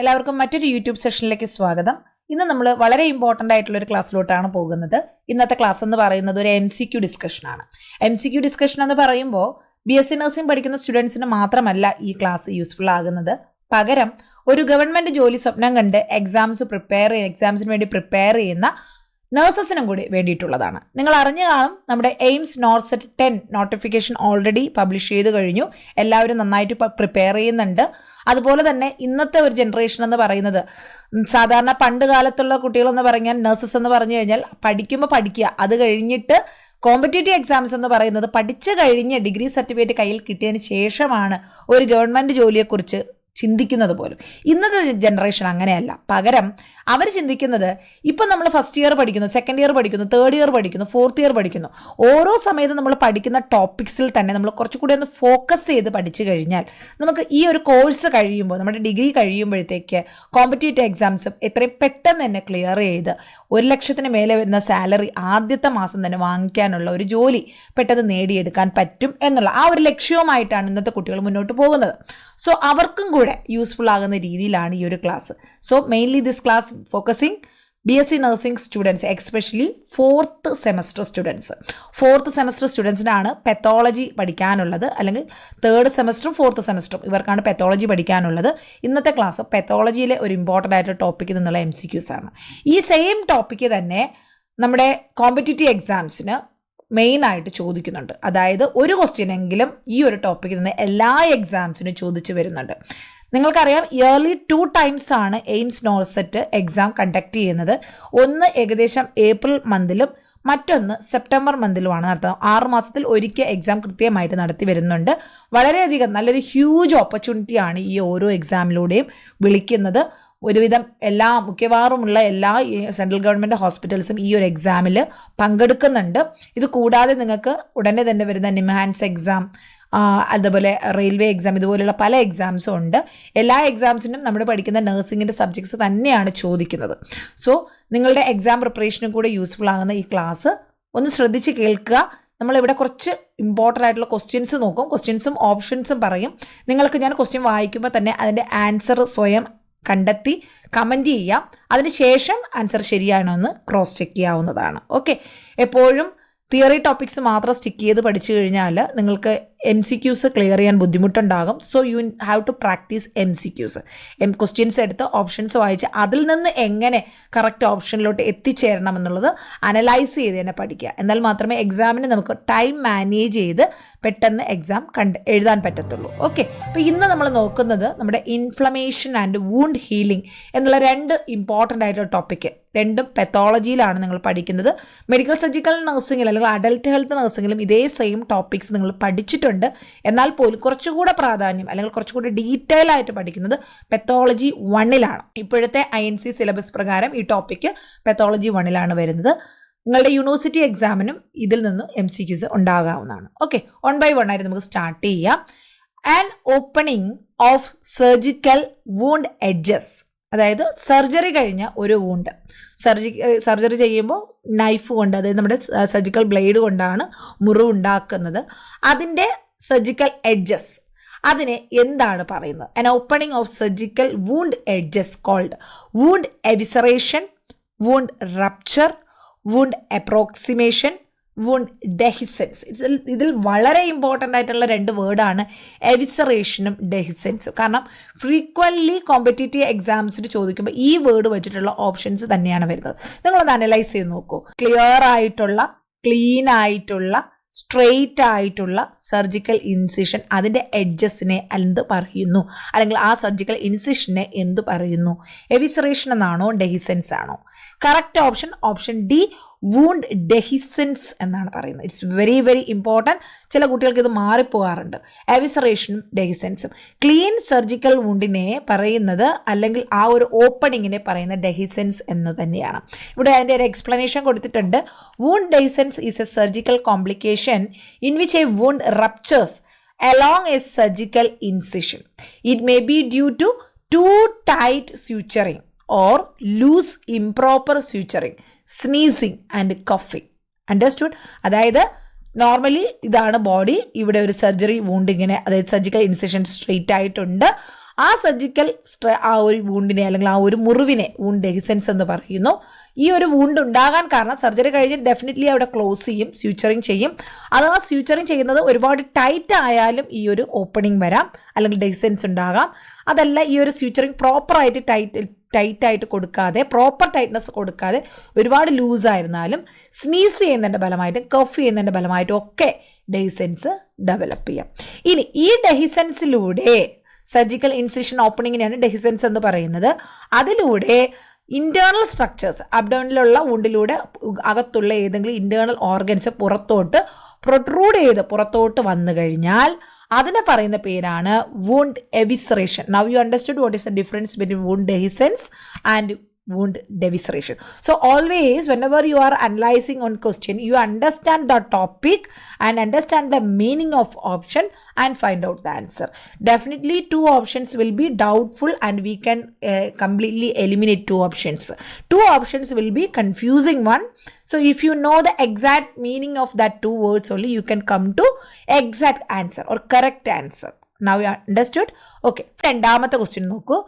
എല്ലാവർക്കും മറ്റൊരു യൂട്യൂബ് സെഷനിലേക്ക് സ്വാഗതം. ഇന്ന് നമ്മൾ വളരെ ഇമ്പോർട്ടൻ്റ് ആയിട്ടുള്ള ഒരു ക്ലാസ്സിലോട്ടാണ് പോകുന്നത്. ഇന്നത്തെ ക്ലാസ് എന്ന് പറയുന്നത് ഒരു MCQ ഡിസ്കഷനാണ്. MCQ ഡിസ്കഷൻ എന്ന് പറയുമ്പോൾ BSc നഴ്സിംഗ് പഠിക്കുന്ന സ്റ്റുഡൻസിന് മാത്രമല്ല ഈ ക്ലാസ് യൂസ്ഫുൾ ആകുന്നത്. പകരം ഒരു ഗവൺമെൻറ് ജോലി സ്വപ്നം കണ്ട് എക്സാംസിന് വേണ്ടി പ്രിപ്പയർ ചെയ്യുന്ന നഴ്സസിനും കൂടി വേണ്ടിയിട്ടുള്ളതാണ്. നിങ്ങൾ അറിഞ്ഞു കാണും, നമ്മുടെ AIIMS NORCET 10 notification already publish ചെയ്ത് കഴിഞ്ഞു. എല്ലാവരും നന്നായിട്ട് പ്രിപ്പയർ ചെയ്യുന്നുണ്ട്. അതുപോലെ തന്നെ ഇന്നത്തെ ഒരു ജനറേഷൻ എന്ന് പറയുന്നത്, സാധാരണ പണ്ട് കാലത്തുള്ള കുട്ടികളെന്ന് പറഞ്ഞാൽ നഴ്സസ് എന്ന് പറഞ്ഞു കഴിഞ്ഞാൽ പഠിക്കുമ്പോൾ പഠിക്കുക, അത് കഴിഞ്ഞിട്ട് കോമ്പറ്റേറ്റീവ് എക്സാംസ് എന്ന് പറയുന്നത് പഠിച്ചു കഴിഞ്ഞ് ഡിഗ്രി സർട്ടിഫിക്കറ്റ് കയ്യിൽ കിട്ടിയതിന് ശേഷമാണ് ഒരു ഗവൺമെൻറ് ജോലിയെക്കുറിച്ച് ചിന്തിക്കുന്നത് പോലും. ഇന്നത്തെ ജനറേഷൻ അങ്ങനെയല്ല. പകരം അവർ ചിന്തിക്കുന്നത്, ഇപ്പം നമ്മൾ ഫസ്റ്റ് ഇയർ പഠിക്കുന്നു, സെക്കൻഡ് ഇയർ പഠിക്കുന്നു, തേർഡ് ഇയർ പഠിക്കുന്നു, ഫോർത്ത് ഇയർ പഠിക്കുന്നു. ഓരോ സമയത്തും നമ്മൾ പഠിക്കുന്ന ടോപ്പിക്സിൽ തന്നെ നമ്മൾ കുറച്ചുകൂടി ഒന്ന് ഫോക്കസ് ചെയ്ത് പഠിച്ചു കഴിഞ്ഞാൽ നമുക്ക് ഈ ഒരു കോഴ്സ് കഴിയുമ്പോൾ, നമ്മുടെ ഡിഗ്രി കഴിയുമ്പോഴത്തേക്ക് കോമ്പറ്റേറ്റീവ് എക്സാംസും എത്രയും പെട്ടെന്ന് തന്നെ ക്ലിയർ ചെയ്ത് 1 ലക്ഷത്തിന് മേലെ വരുന്ന സാലറി ആദ്യത്തെ മാസം തന്നെ വാങ്ങിക്കാനുള്ള ഒരു ജോലി പെട്ടെന്ന് നേടിയെടുക്കാൻ പറ്റും എന്നുള്ള ആ ഒരു ലക്ഷ്യവുമായിട്ടാണ് ഇന്നത്തെ കുട്ടികൾ മുന്നോട്ട് പോകുന്നത്. സോ അവർക്കും കൂടെ യൂസ്ഫുൾ ആകുന്ന രീതിയിലാണ് ഈ ഒരു class. So mainly this class focusing BSc nursing students, especially fourth semester സ്റ്റുഡൻസിനാണ് പെത്തോളജി പഠിക്കാനുള്ളത്. അല്ലെങ്കിൽ തേർഡ് സെമസ്റ്ററും ഫോർത്ത് സെമസ്റ്ററും ഇവർക്കാണ് പെത്തോളജി പഠിക്കാനുള്ളത്. ഇന്നത്തെ ക്ലാസ് പെത്തോളജിയിലെ ഒരു ഇമ്പോർട്ടൻ്റ് ആയിട്ടുള്ള ടോപ്പിക്ക് നിന്നുള്ള MCQs ആണ്. ഈ സെയിം ടോപ്പിക്ക് തന്നെ നമ്മുടെ കോമ്പറ്റേറ്റീവ് എക്സാംസിന് മെയിനായിട്ട് ചോദിക്കുന്നുണ്ട്. അതായത് ഒരു ക്വസ്റ്റ്യൻ എങ്കിലും ഈ ഒരു ടോപ്പിക്കിൽ നിന്ന് എല്ലാ എക്സാംസിനും ചോദിച്ചു വരുന്നുണ്ട്. നിങ്ങൾക്കറിയാം, ഇയർലി 2 times ആണ് എയിംസ് നോർസെറ്റ് എക്സാം കണ്ടക്ട് ചെയ്യുന്നത്. ഒന്ന് ഏകദേശം ഏപ്രിൽ മന്തിലും മറ്റൊന്ന് സെപ്റ്റംബർ മന്തിലുമാണ് നടത്തുന്നത്. 6 മാസത്തിൽ ഒരിക്കൽ എക്സാം കൃത്യമായിട്ട് നടത്തി വരുന്നുണ്ട്. വളരെയധികം നല്ലൊരു ഹ്യൂജ് ഓപ്പർച്യൂണിറ്റിയാണ് ഈ ഓരോ എക്സാമിലൂടെയും വിളിക്കുന്നത്. ഒരുവിധം മിക്കവാറുമുള്ള എല്ലാ സെൻട്രൽ ഗവൺമെൻറ് ഹോസ്പിറ്റൽസും ഈ ഒരു എക്സാമിൽ പങ്കെടുക്കുന്നുണ്ട്. ഇത് കൂടാതെ നിങ്ങൾക്ക് ഉടനെ തന്നെ വരുന്ന നിംഹാൻസ് എക്സാം, അതുപോലെ റെയിൽവേ എക്സാം, ഇതുപോലെയുള്ള പല എക്സാംസും ഉണ്ട്. എല്ലാ എക്സാംസിനും നമ്മൾ പഠിക്കുന്ന നഴ്സിംഗിൻ്റെ സബ്ജക്ട്സ് തന്നെയാണ് ചോദിക്കുന്നത്. സോ നിങ്ങളുടെ എക്സാം പ്രിപ്പറേഷനും കൂടെ യൂസ്ഫുൾ ആകുന്ന ഈ ക്ലാസ് ഒന്ന് ശ്രദ്ധിച്ച് കേൾക്കുക. നമ്മളിവിടെ കുറച്ച് ഇമ്പോർട്ടൻ്റ് ആയിട്ടുള്ള ക്വസ്റ്റ്യൻസ് നോക്കും. ക്വസ്റ്റ്യൻസും ഓപ്ഷൻസും പറയും. നിങ്ങൾക്ക് ഞാൻ ക്വസ്റ്റ്യൻ വായിക്കുമ്പോൾ തന്നെ അതിൻ്റെ ആൻസർ സ്വയം കണ്ടെത്തി കമൻറ്റ് ചെയ്യാം. അതിനുശേഷം ആൻസർ ശരിയാണോ എന്ന് ക്രോസ് ചെക്ക് ചെയ്യാവുന്നതാണ്. ഓക്കെ, എപ്പോഴും തിയറി ടോപ്പിക്സ് മാത്രം സ്റ്റിക്ക് ചെയ്ത് പഠിച്ചു കഴിഞ്ഞാൽ നിങ്ങൾക്ക് MCQs ക്ലിയർ ചെയ്യാൻ ബുദ്ധിമുട്ടുണ്ടാകും. So you have to practise MCQs. Questions എടുത്ത് ഓപ്ഷൻസ് വായിച്ച് അതിൽ നിന്ന് എങ്ങനെ കറക്റ്റ് ഓപ്ഷനിലോട്ട് എത്തിച്ചേരണം എന്നുള്ളത് അനലൈസ് ചെയ്ത് തന്നെ പഠിക്കുക. എന്നാൽ മാത്രമേ എക്സാമിന് നമുക്ക് ടൈം മാനേജ് ചെയ്ത് പെട്ടെന്ന് എക്സാം എഴുതാൻ പറ്റത്തുള്ളൂ. ഓക്കെ, അപ്പോൾ ഇന്ന് നമ്മൾ നോക്കുന്നത് നമ്മുടെ ഇൻഫ്ലമേഷൻ ആൻഡ് വൂണ്ട് ഹീലിംഗ് എന്നുള്ള 2 ഇമ്പോർട്ടൻ്റ് ആയിട്ടുള്ള ടോപ്പിക്ക്. രണ്ടും പെത്തോളജിയിലാണ് നിങ്ങൾ പഠിക്കുന്നത്. മെഡിക്കൽ സർജിക്കൽ നഴ്സിംഗിൽ അല്ലെങ്കിൽ അഡൽട്ട് ഹെൽത്ത് നഴ്സിംഗിലും ഇതേ സെയിം ടോപ്പിക്സ് നിങ്ങൾ പഠിച്ചിട്ടുണ്ട്. എന്നാൽ പോലും കുറച്ചുകൂടെ പ്രാധാന്യം അല്ലെങ്കിൽ കുറച്ചുകൂടി ഡീറ്റെയിൽ ആയിട്ട് പഠിക്കുന്നത് പെത്തോളജി 1ലാണ്. ഇപ്പോഴത്തെ INC സിലബസ് പ്രകാരം ഈ ടോപ്പിക്ക് പെത്തോളജി 1ലാണ് വരുന്നത്. നിങ്ങളുടെ യൂണിവേഴ്സിറ്റി എക്സാമിനും ഇതിൽ നിന്ന് MCQs ഉണ്ടാകാവുന്നതാണ്. ഓക്കെ, 1 by 1 ആയിട്ട് നമുക്ക് സ്റ്റാർട്ട് ചെയ്യാം. And opening of surgical wound edges, അതായത് സർജറി കഴിഞ്ഞ ഒരു വൂണ്ട്, സർജറി ചെയ്യുമ്പോൾ നൈഫ് കൊണ്ട്, അതായത് നമ്മുടെ സർജിക്കൽ ബ്ലേഡ് കൊണ്ടാണ് മുറിവുണ്ടാക്കുന്നത്. അതിൻ്റെ സർജിക്കൽ എഡ്ജസ്, അതിനെ എന്താണ് പറയുന്നത്? An opening of surgical wound edges called wound evisceration, wound rupture, wound approximation, wound dehiscence. ഇതിൽ വളരെ ഇമ്പോർട്ടൻ്റ് ആയിട്ടുള്ള 2 വേർഡാണ് എവിസറേഷനും ഡെഹിസൻസും. കാരണം ഫ്രീക്വൻ്റ്ലി കോമ്പറ്റേറ്റീവ് എക്സാംസിന് ചോദിക്കുമ്പോൾ ഈ വേർഡ് വെച്ചിട്ടുള്ള ഓപ്ഷൻസ് തന്നെയാണ് വരുന്നത്. നിങ്ങളൊന്ന് അനലൈസ് ചെയ്ത് നോക്കൂ. ക്ലിയർ ആയിട്ടുള്ള, ക്ലീൻ ആയിട്ടുള്ള, സ്ട്രെയിറ്റ് ആയിട്ടുള്ള സർജിക്കൽ ഇൻസിഷൻ, അതിൻ്റെ എഡ്ജസിനെ എന്ത് പറയുന്നു? അല്ലെങ്കിൽ ആ സർജിക്കൽ ഇൻസിഷനെ എന്ത് പറയുന്നു? എവിസറേഷൻ എന്നാണോ ഡെഹിസൻസ് ആണോ? Correct option D, wound dehiscence എന്നാണ് പറയുന്നത്. It's very very important. ചില കുട്ടികൾക്ക് ഇത് മാറിപ്പോകാറുണ്ട്. എവിസറേഷനും ഡെഹിസൻസും. ക്ലീൻ സർജിക്കൽ വൂണ്ടിനെ പറയുന്നത്, അല്ലെങ്കിൽ ആ ഒരു ഓപ്പണിങ്ങിനെ പറയുന്ന ഡെഹിസൻസ് എന്ന് തന്നെയാണ്. ഇവിടെ അതിൻ്റെ ഒരു എക്സ്പ്ലനേഷൻ കൊടുത്തിട്ടുണ്ട്. Wound dehiscence is a surgical complication in which a wound ruptures along a surgical incision. It may be due to too tight suturing or loose improper suturing, sneezing and coughing. Understood? അതായത് normally ഇതാണ് body. ഇവിടെ ഒരു surgery wound ഇങ്ങനെ, അതായത് surgical incision straight ആയിട്ടുണ്ട്. ആ surgical ആ ഒരു വൂണ്ടിനെ അല്ലെങ്കിൽ ആ ഒരു മുറിവിനെ വൂണ്ട് ഡെഹിസൻസ് എന്ന് പറയുന്നു. ഈ ഒരു വൂണ്ട് ഉണ്ടാകാൻ കാരണം സർജറി കഴിഞ്ഞ് ഡെഫിനറ്റ്ലി അവിടെ ക്ലോസ് ചെയ്യും, സ്യൂച്ചറിങ് ചെയ്യും. അത് ആ സ്യൂച്ചറിങ് ചെയ്യുന്നത് ഒരുപാട് ടൈറ്റ് ആയാലും ഈ ഒരു ഓപ്പണിംഗ് വരാം അല്ലെങ്കിൽ ഡെഹിസൻസ് ഉണ്ടാകാം. അതല്ല ഈ ഒരു സ്യൂച്ചറിങ് പ്രോപ്പറായിട്ട് ടൈറ്റായിട്ട് കൊടുക്കാതെ, പ്രോപ്പർ ടൈറ്റ്നസ് കൊടുക്കാതെ ഒരുപാട് ലൂസായിരുന്നാലും സ്നീസ് ചെയ്യുന്നതിൻ്റെ ഫലമായിട്ടും കഫ് ചെയ്യുന്നതിൻ്റെ ഫലമായിട്ടും ഒക്കെ ഡെഹിസൻസ് ഡെവലപ്പ് ചെയ്യാം. ഇനി ഈ ഡെഹിസൻസിലൂടെ സർജിക്കൽ ഇൻസിഷൻ ഓപ്പണിങ്ങിനെയാണ് ഡെഹിസൻസ് എന്ന് പറയുന്നത്. അതിലൂടെ ഇന്റേണൽ സ്ട്രക്ചേഴ്സ് അബ്ഡോമിനിലുള്ള വൂണ്ടിലൂടെ അകത്തുള്ള ഏതെങ്കിലും ഇന്റേണൽ ഓർഗൻസ് പുറത്തോട്ട് പ്രൊട്രൂഡ് ചെയ്ത് പുറത്തോട്ട് വന്നു കഴിഞ്ഞാൽ അതിനെ പറയുന്ന പേരാണ് wound evisceration. Now you understood what is the difference between wound dehiscence and wound devisceration. So always whenever you are analyzing on question, you understand the topic and understand the meaning of option and find out the answer. Definitely two options will be doubtful and we can completely eliminate two options. Two options will be confusing one. So if you know the exact meaning of that two words only, you can come to exact answer or correct answer. Now you understood? Okay. രണ്ടാമത്തെ question നോക്കൂ.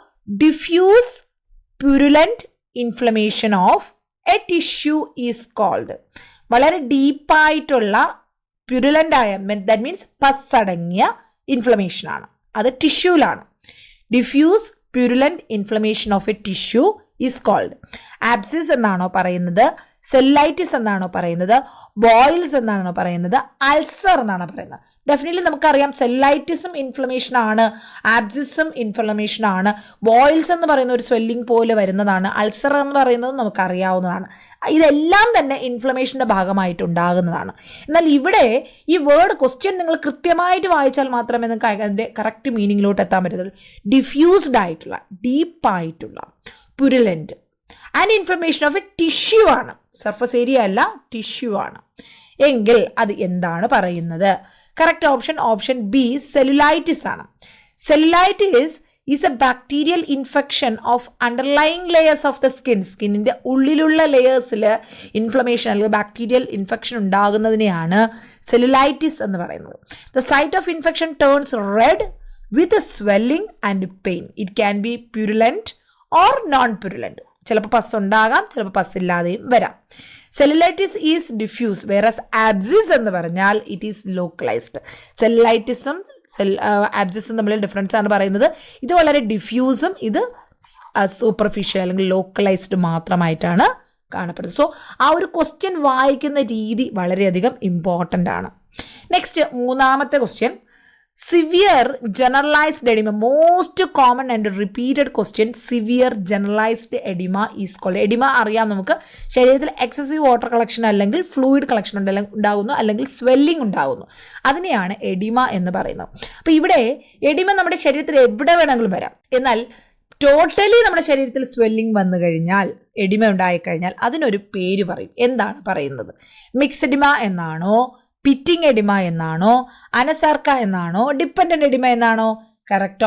Diffuse purulent inflammation of a tissue is called. വളരെ ഡീപ്പായിട്ടുള്ള പ്യുരുലൻ്റ് ആയ, that means പസ് അടങ്ങിയ inflammation ആണ്, അത് ടിഷ്യൂലാണ്. Diffuse purulent inflammation of a tissue is called. Abscess എന്നാണോ പറയുന്നത്, സെല്ലൈറ്റിസ് എന്നാണോ പറയുന്നത്, ബോയിൽസ് എന്നാണോ പറയുന്നത്, അൾസർ എന്നാണോ പറയുന്നത്? ഡെഫിനറ്റ്ലി നമുക്കറിയാം സെല്ലൈറ്റിസും ഇൻഫ്ലമേഷൻ ആണ്, ആബ്സിസും ഇൻഫ്ലമേഷൻ ആണ്, ബോയിൽസ് എന്ന് പറയുന്ന ഒരു സ്വെല്ലിംഗ് പോലെ വരുന്നതാണ്, അൾസർ എന്ന് പറയുന്നത് നമുക്കറിയാവുന്നതാണ്. ഇതെല്ലാം തന്നെ ഇൻഫ്ലമേഷൻ്റെ ഭാഗമായിട്ടുണ്ടാകുന്നതാണ്. എന്നാൽ ഇവിടെ ഈ വേർഡ് ക്വസ്റ്റ്യൻ നിങ്ങൾ കൃത്യമായിട്ട് വായിച്ചാൽ മാത്രമേ നിങ്ങൾക്ക് അതിൻ്റെ കറക്റ്റ് മീനിങ്ങിലോട്ട് എത്താൻ പറ്റത്തുള്ളൂ. ഡിഫ്യൂസ്ഡ് ആയിട്ടുള്ള, ഡീപ്പായിട്ടുള്ള, purulent and inflammation of a tissue ആണ്, സർഫസ് ഏരിയ അല്ല, ടിഷ്യൂ ആണ്. എങ്കിൽ അത് എന്താണ് പറയുന്നത്? കറക്റ്റ് ഓപ്ഷൻ ബി സെല്ലുലൈറ്റിസ് ആണ്. Cellulitis is a bacterial infection of underlying layers of the സ്കിന്നിൻ്റെ ഉള്ളിലുള്ള ലെയേഴ്സിൽ ഇൻഫ്ലമേഷൻ അല്ലെങ്കിൽ ബാക്ടീരിയൽ ഇൻഫെക്ഷൻ ഉണ്ടാകുന്നതിനെയാണ് സെല്ലുലൈറ്റിസ് എന്ന് പറയുന്നത്. The site of infection turns red with swelling and pain. It can be purulent or non purulent. ചിലപ്പോൾ pus ഉണ്ടാകാം, ചിലപ്പോൾ പസ് ഇല്ലാതെയും വരാം. Cellulitis is diffuse, whereas abscess എന്ന് പറഞ്ഞാൽ ഇറ്റ് ഈസ് ലോക്കലൈസ്ഡ്. സെല്ലുലൈറ്റിസും ആബ്സിസും തമ്മിൽ ഡിഫറൻസ് ആണ് പറയുന്നത്. ഇത് വളരെ ഡിഫ്യൂസും ഇത് സൂപ്പർഫിഷ്യൽ അല്ലെങ്കിൽ ലോക്കലൈസ്ഡ് മാത്രമായിട്ടാണ് കാണപ്പെടുന്നത്. സോ ആ ഒരു ക്വസ്റ്റ്യൻ വായിക്കുന്ന രീതി വളരെയധികം ഇമ്പോർട്ടൻ്റ് ആണ്. നെക്സ്റ്റ് മൂന്നാമത്തെ question, severe generalised oedema. Most common and repeated question, severe generalised oedema is called. Oedema അറിയാം നമുക്ക്, ശരീരത്തിൽ എക്സസീവ് വാട്ടർ കളക്ഷൻ അല്ലെങ്കിൽ ഫ്ലൂയിഡ് കളക്ഷൻ ഉണ്ടാകുന്നു അല്ലെങ്കിൽ സ്വെല്ലിംഗ് ഉണ്ടാകുന്നു, അതിനെയാണ് എഡിമ എന്ന് പറയുന്നത്. അപ്പോൾ ഇവിടെ എഡിമ നമ്മുടെ ശരീരത്തിൽ എവിടെ വേണമെങ്കിലും വരാം. എന്നാൽ ടോട്ടലി നമ്മുടെ ശരീരത്തിൽ സ്വെല്ലിംഗ് വന്നു കഴിഞ്ഞാൽ, എഡിമ ഉണ്ടായിക്കഴിഞ്ഞാൽ അതിനൊരു പേര് പറയും. എന്താണ് പറയുന്നത്? മിക്സ്ഡ് എഡിമ എന്നാണോ, പിറ്റിംഗ് എഡിമ എന്നാണോ, അനസാർക്ക എന്നാണോ, ഡിപ്പെൻഡന്റ് എഡിമ എന്നാണോ? Correct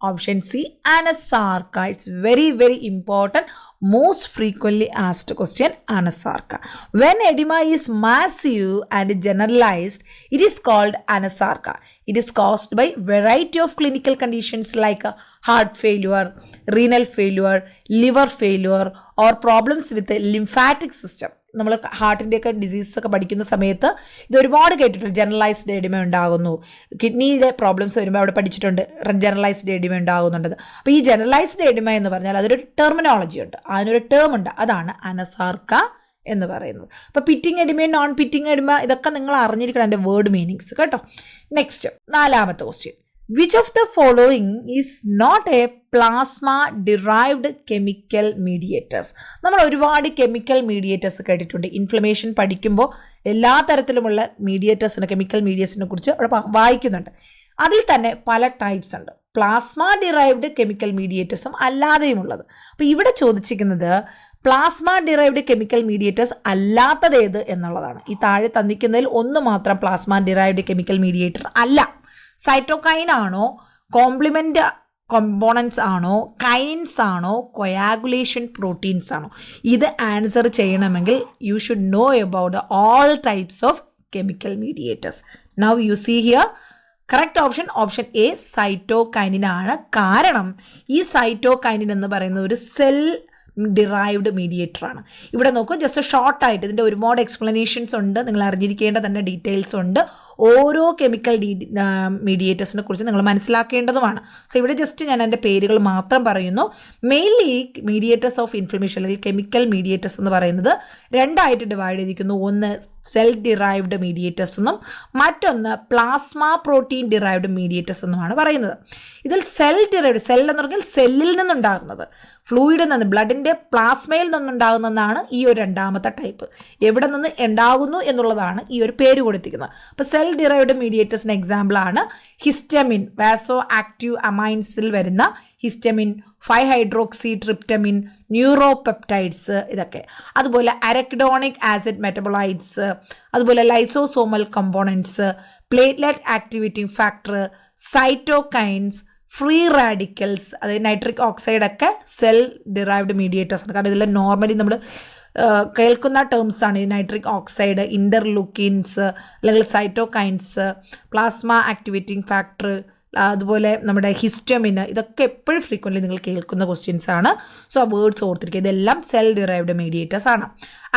option C, anasarca. It's very very important, most frequently asked question, anasarca. When edema is massive and generalized, it is called anasarca. It is caused by variety of clinical conditions like heart failure, renal failure, liver failure, or problems with the lymphatic system. നമ്മൾ ഹാർട്ടിൻ്റെയൊക്കെ diseases ഒക്കെ പഠിക്കുന്ന സമയത്ത് ഇത് ഒരുപാട് കേട്ടിട്ടുണ്ട്. Generalised oedema ഉണ്ടാകുന്നു, കിഡ്നിയിലെ problems വരുമ്പോൾ അവിടെ പഠിച്ചിട്ടുണ്ട് ജനറലൈസ്ഡ് എഡിമ ഉണ്ടാകുന്നുണ്ടത്. അപ്പോൾ ഈ ജനറലൈസ്ഡ് എഡിമ എന്ന് പറഞ്ഞാൽ അതൊരു ടെർമിനോളജി ഉണ്ട്, അതിനൊരു ടേം ഉണ്ട്, അതാണ് അനസാർക്ക എന്ന് പറയുന്നത്. അപ്പോൾ pitting oedema, non pitting oedema, ഇതൊക്കെ നിങ്ങൾ അറിഞ്ഞിരിക്കണം അതിൻ്റെ വേർഡ് മീനിങ്സ് കേട്ടോ. നെക്സ്റ്റ് നാലാമത്തെ question, which of the following is not a plasma derived chemical mediators? നമ്മൾ ഒരുപാട് കെമിക്കൽ മീഡിയേറ്റേഴ്സ് കേട്ടിട്ടുണ്ട്. ഇൻഫ്ലമേഷൻ പഠിക്കുമ്പോൾ എല്ലാ തരത്തിലുമുള്ള മീഡിയേറ്റേഴ്സിനെ, കെമിക്കൽ മീഡിയേറ്റേഴ്സിനെ കുറിച്ച് അവിടെ വായിക്കുന്നുണ്ട്. അതിൽ തന്നെ പല ടൈപ്സ് ഉണ്ട്, പ്ലാസ്മ ഡിറൈവ്ഡ് കെമിക്കൽ മീഡിയേറ്റേഴ്സും അല്ലാതെയും ഉള്ളത്. അപ്പോൾ ഇവിടെ ചോദിച്ചിരിക്കുന്നത് പ്ലാസ്മ ഡിറൈവ്ഡ് കെമിക്കൽ മീഡിയേറ്റേഴ്സ് അല്ലാത്തത് ഏത് എന്നുള്ളതാണ്. ഈ താഴെ തന്നിക്കുന്നതിൽ ഒന്ന് മാത്രം പ്ലാസ്മ ഡിറൈവ്ഡ് കെമിക്കൽ മീഡിയേറ്റർ അല്ല. സൈറ്റോകൈൻ ആണോ, കോംപ്ലിമെൻ്റ് കോമ്പോണൻസ് ആണോ, കൈൻസ് ആണോ, കൊയാഗുലേഷൻ പ്രോട്ടീൻസ് ആണോ? ഇത് ആൻസർ ചെയ്യണമെങ്കിൽ you should know about all types of chemical mediators. Now you see here, correct option A cytokinin ആണ്. കാരണം ഈ സൈറ്റോകൈനിൻ എന്ന് പറയുന്ന ഒരു സെൽ ഡിറൈവ്ഡ് മീഡിയേറ്റർ ആണ്. ഇവിടെ നോക്കൂ, ജസ്റ്റ് ഷോർട്ടായിട്ട് ഇതിൻ്റെ ഒരുപാട് എക്സ്പ്ലനേഷൻസ് ഉണ്ട്, നിങ്ങൾ അറിഞ്ഞിരിക്കേണ്ട തന്നെ ഡീറ്റെയിൽസ് ഉണ്ട്. ഓരോ കെമിക്കൽ മീഡിയേറ്റേഴ്സിനെ കുറിച്ച് നിങ്ങൾ മനസ്സിലാക്കേണ്ടതുമാണ്. സോ ഇവിടെ ജസ്റ്റ് ഞാൻ എൻ്റെ പേരുകൾ മാത്രം പറയുന്നു. മെയിൻലി മീഡിയേറ്റേഴ്സ് ഓഫ് ഇൻഫ്ലമേഷൻ അല്ലെങ്കിൽ കെമിക്കൽ മീഡിയേറ്റേഴ്സ് എന്ന് പറയുന്നത് രണ്ടായിട്ട് ഡിവൈഡ് ചെയ്തിരിക്കുന്നു. ഒന്ന് സെൽ ഡിറൈവ്ഡ് മീഡിയേറ്റേഴ്സ് എന്നും മറ്റൊന്ന് പ്ലാസ്മ പ്രോട്ടീൻ ഡിറൈവ്ഡ് മീഡിയേറ്റേഴ്സ് എന്നുമാണ് പറയുന്നത്. ഇതിൽ സെൽ ഡിറൈവ്ഡ്, സെൽ എന്ന് പറഞ്ഞാൽ സെല്ലിൽ നിന്നുണ്ടാകുന്നത്, ഫ്ലൂയിഡിൽ നിന്ന്, ബ്ലഡിൻ്റെ പ്ലാസ്മയിൽ നിന്നുണ്ടാകുന്നതാണ് ഈ ഒരു രണ്ടാമത്തെ ടൈപ്പ്. എവിടെ നിന്ന് ഉണ്ടാകുന്നു എന്നുള്ളതാണ് ഈ ഒരു പേര് കൊടുത്തിരിക്കുന്നത്. അപ്പോൾ സെൽ ഡിറൈവ്ഡ് മീഡിയേറ്റേഴ്സിന് എക്സാമ്പിളാണ് ഹിസ്റ്റമിൻ, വാസോ ആക്റ്റീവ് അമൈൻസിൽ വരുന്ന ഹിസ്റ്റമിൻ, 5-ഹൈഡ്രോക്സി ട്രിപ്റ്റമിൻ, ന്യൂറോപെപ്റ്റൈഡ്സ്, ഇതൊക്കെ. അതുപോലെ അരക്കിഡോണിക് ആസിഡ് മെറ്റബോളൈറ്റ്സ്, അതുപോലെ lysosomal components, platelet activating factor, cytokines, free radicals, അതായത് നൈട്രിക് ഓക്സൈഡ് ഒക്കെ സെൽ ഡിറൈവ്ഡ് മീഡിയേറ്റേഴ്സ് ആണ്. കാരണം ഇതെല്ലാം നോർമലി നമ്മൾ കേൾക്കുന്ന ടേംസാണ്. ഈ നൈട്രിക് ഓക്സൈഡ്, ഇൻ്റർലൂക്കിൻസ് അല്ലെങ്കിൽ സൈറ്റോകൈൻസ്, പ്ലാസ്മ ആക്ടിവേറ്റിംഗ് ഫാക്ടർ, അതുപോലെ നമ്മുടെ ഹിസ്റ്റമിന്, ഇതൊക്കെ എപ്പോഴും ഫ്രീക്വൻ്റ്ലി നിങ്ങൾ കേൾക്കുന്ന ക്വസ്റ്റ്യൻസ് ആണ്. സോ ആ വേർഡ്സ് ഓർത്തിരിക്കുക, ഇതെല്ലാം സെൽ ഡിറൈവ്ഡ് മീഡിയേറ്റേഴ്സ് ആണ്.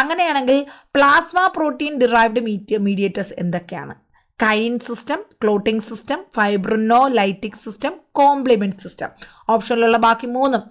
അങ്ങനെയാണെങ്കിൽ പ്ലാസ്മ പ്രോട്ടീൻ ഡിറൈവ്ഡ് മീഡിയേറ്റേഴ്സ് എന്തൊക്കെയാണ്? Kinin system, clotting system, fibrinolytic system, complement system. ഓപ്ഷനിലുള്ള ബാക്കി മൂന്നും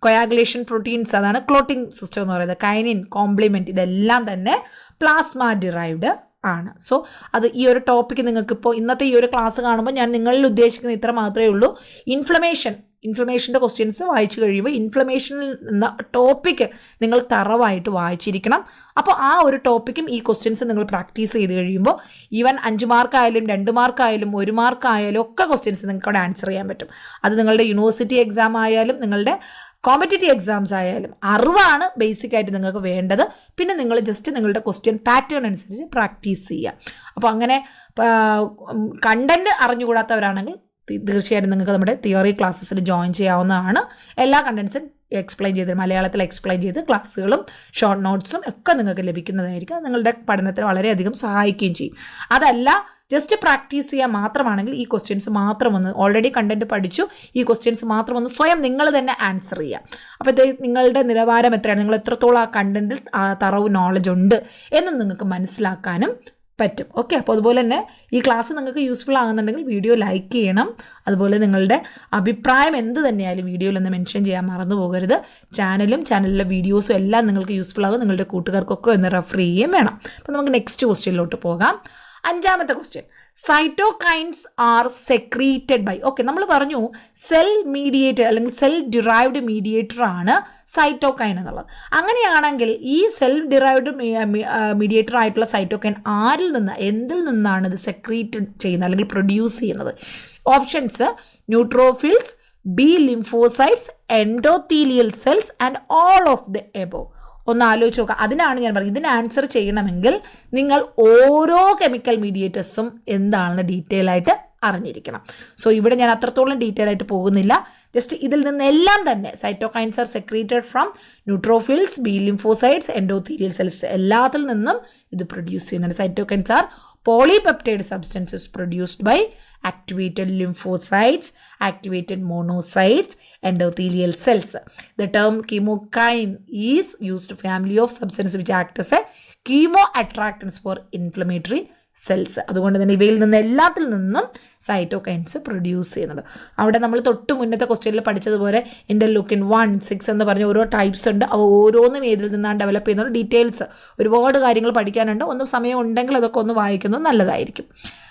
കൊയാഗുലേഷൻ പ്രോട്ടീൻസ്, അതാണ് ക്ലോട്ടിംഗ് സിസ്റ്റം എന്ന് പറയുന്നത്. കൈനിൻ, കോംപ്ലിമെൻറ്റ്, ഇതെല്ലാം തന്നെ പ്ലാസ്മ ഡിറൈവ്ഡ് ആണ്. സോ അത് ഈ ഒരു ടോപ്പിക്ക് നിങ്ങൾക്കിപ്പോൾ ഇന്നത്തെ ഈ ഒരു ക്ലാസ് കാണുമ്പോൾ ഞാൻ നിങ്ങളിൽ ഉദ്ദേശിക്കുന്ന ഇത്ര മാത്രമേ ഉള്ളൂ. ഇൻഫ്ലമേഷൻ്റെ ക്വസ്റ്റ്യൻസ് വായിച്ചു കഴിയുമ്പോൾ ഇൻഫ്ലമേഷൻ എന്ന ടോപ്പിക്ക് നിങ്ങൾ തറവായിട്ട് വായിച്ചിരിക്കണം. അപ്പോൾ ആ ഒരു ടോപ്പിക്കും ഈ ക്വസ്റ്റ്യൻസ് നിങ്ങൾ പ്രാക്ടീസ് ചെയ്ത് കഴിയുമ്പോൾ ഈവൻ 5 മാർക്കായാലും 2 മാർക്കായാലും 1 മാർക്കായാലും ഒക്കെ ക്വസ്റ്റ്യൻസ് നിങ്ങൾക്ക് അവിടെ ആൻസർ ചെയ്യാൻ പറ്റും. അത് നിങ്ങളുടെ യൂണിവേഴ്സിറ്റി എക്സാം ആയാലും നിങ്ങളുടെ കോമ്പറ്റേറ്റീവ് എക്സാംസ് ആയാലും അറിവാണ് ബേസിക് ആയിട്ട് നിങ്ങൾക്ക് വേണ്ടത്. പിന്നെ നിങ്ങൾ ജസ്റ്റ് നിങ്ങളുടെ ക്വസ്റ്റ്യൻ പാറ്റേൺ അനുസരിച്ച് പ്രാക്ടീസ് ചെയ്യുക. അപ്പോൾ അങ്ങനെ കണ്ടന്റ് അറിഞ്ഞുകൂടാത്തവരാണെങ്കിൽ തീർച്ചയായിട്ടും നിങ്ങൾക്ക് നമ്മുടെ തിയറി ക്ലാസ്സസിൽ ജോയിൻ ചെയ്യാവുന്നതാണ്. എല്ലാ കണ്ടൻസും എക്സ്പ്ലെയിൻ ചെയ്ത് മലയാളത്തിൽ എക്സ്പ്ലെയിൻ ചെയ്ത് ക്ലാസ്സുകളും ഷോർട്ട് നോട്ട്സും ഒക്കെ നിങ്ങൾക്ക് ലഭിക്കുന്നതായിരിക്കും. നിങ്ങളുടെ പഠനത്തിന് വളരെയധികം സഹായിക്കുകയും ചെയ്യും. അതല്ല ജസ്റ്റ് പ്രാക്ടീസ് ചെയ്യാൻ മാത്രമാണെങ്കിൽ ഈ ക്വസ്റ്റ്യൻസ് മാത്രം ഒന്ന് ഓൾറെഡി കണ്ടന്റ് പഠിച്ചു, ഈ ക്വസ്റ്റ്യൻസ് മാത്രം ഒന്ന് സ്വയം നിങ്ങൾ തന്നെ ആൻസർ ചെയ്യുക. അപ്പോൾ നിങ്ങളുടെ നിലവാരം എത്രയാണ്, നിങ്ങൾ എത്രത്തോളം ആ കണ്ടന്റിൽ തറവ് നോളജ് ഉണ്ട് എന്ന് നിങ്ങൾക്ക് മനസ്സിലാക്കാനും പറ്റും. ഓക്കെ, അപ്പോൾ അതുപോലെ തന്നെ ഈ ക്ലാസ് നിങ്ങൾക്ക് യൂസ്ഫുൾ ആകുന്നുണ്ടെങ്കിൽ വീഡിയോ ലൈക്ക് ചെയ്യണം. അതുപോലെ നിങ്ങളുടെ അഭിപ്രായം എന്ത് തന്നെയായാലും വീഡിയോയിൽ ഒന്ന് മെൻഷൻ ചെയ്യാൻ മറന്നു പോകരുത്. ചാനലിലെ വീഡിയോസും എല്ലാം നിങ്ങൾക്ക് യൂസ്ഫുൾ ആകും. നിങ്ങളുടെ കൂട്ടുകാർക്കൊക്കെ ഒന്ന് റെഫർ ചെയ്യുകയും വേണം. അപ്പോൾ നമുക്ക് നെക്സ്റ്റ് ക്വസ്റ്റ്യനിലോട്ട് പോകാം. 5ാമത്തെ question, cytokines are secreted by. Okay, നമ്മൾ പറഞ്ഞു സെൽ മീഡിയേറ്റർ അല്ലെങ്കിൽ സെൽ ഡിറൈവ്ഡ് മീഡിയേറ്റർ ആണ് സൈറ്റോകൈൻ എന്നുള്ളത്. അങ്ങനെയാണെങ്കിൽ ഈ സെൽ ഡിറൈവ്ഡ് മീഡിയേറ്റർ ആയിട്ടുള്ള സൈറ്റോകൈൻ ആരിൽ നിന്ന്, എന്തിൽ നിന്നാണ് ഇത് സെക്രീറ്റ് ചെയ്യുന്നത് അല്ലെങ്കിൽ പ്രൊഡ്യൂസ് ചെയ്യുന്നത്? Options: neutrophils, B lymphocytes, endothelial cells and all of the above. ഒന്ന് ആലോചിച്ച് നോക്കുക. അതിനാണ് ഞാൻ പറയുന്നത്, ഇതിന് ആൻസർ ചെയ്യണമെങ്കിൽ നിങ്ങൾ ഓരോ കെമിക്കൽ മീഡിയേറ്റേഴ്സും എന്താണെന്ന് ഡീറ്റെയിൽ ആയിട്ട് അറിഞ്ഞിരിക്കണം. സോ ഇവിടെ ഞാൻ അത്രത്തോളം ഡീറ്റെയിൽ ആയിട്ട് പോകുന്നില്ല. ജസ്റ്റ് ഇതിൽ നിന്നെല്ലാം തന്നെ cytokines are secreted from neutrophils, B lymphocytes, endothelial cells, എല്ലാത്തിൽ നിന്നും ഇത് പ്രൊഡ്യൂസ് ചെയ്യുന്നുണ്ട്. Cytokines are polypeptide substances produced by activated lymphocytes, activated monocytes, endothelial cells. The term chemokine is used to family of substances which act as a chemoattractants for inflammatory cells. അതുകൊണ്ട് തന്നെ ഇവയിൽ നിന്ന് എല്ലാത്തിൽ നിന്നും cytokines produce ചെയ്യുന്നുണ്ട്. അവിടെ നമ്മൾ തൊട്ട് മുന്നത്തെ ക്വസ്റ്റ്യനിൽ പഠിച്ചതുപോലെ ഇന്റർലൂക്കിൻ 1, 6 എന്ന് പറഞ്ഞ ഓരോ ടൈപ്സ് ഉണ്ട്. അവ ഓരോന്നും ഏതിൽ നിന്നാണ് ഡെവലപ്പ് ചെയ്യുന്നത്, ഡീറ്റെയിൽസ് ഒരുപാട് കാര്യങ്ങൾ പഠിക്കാനുണ്ട്. ഒന്നും സമയം ഉണ്ടെങ്കിൽ അതൊക്കെ ഒന്ന് വായിക്കുന്നത് നല്ലതായിരിക്കും.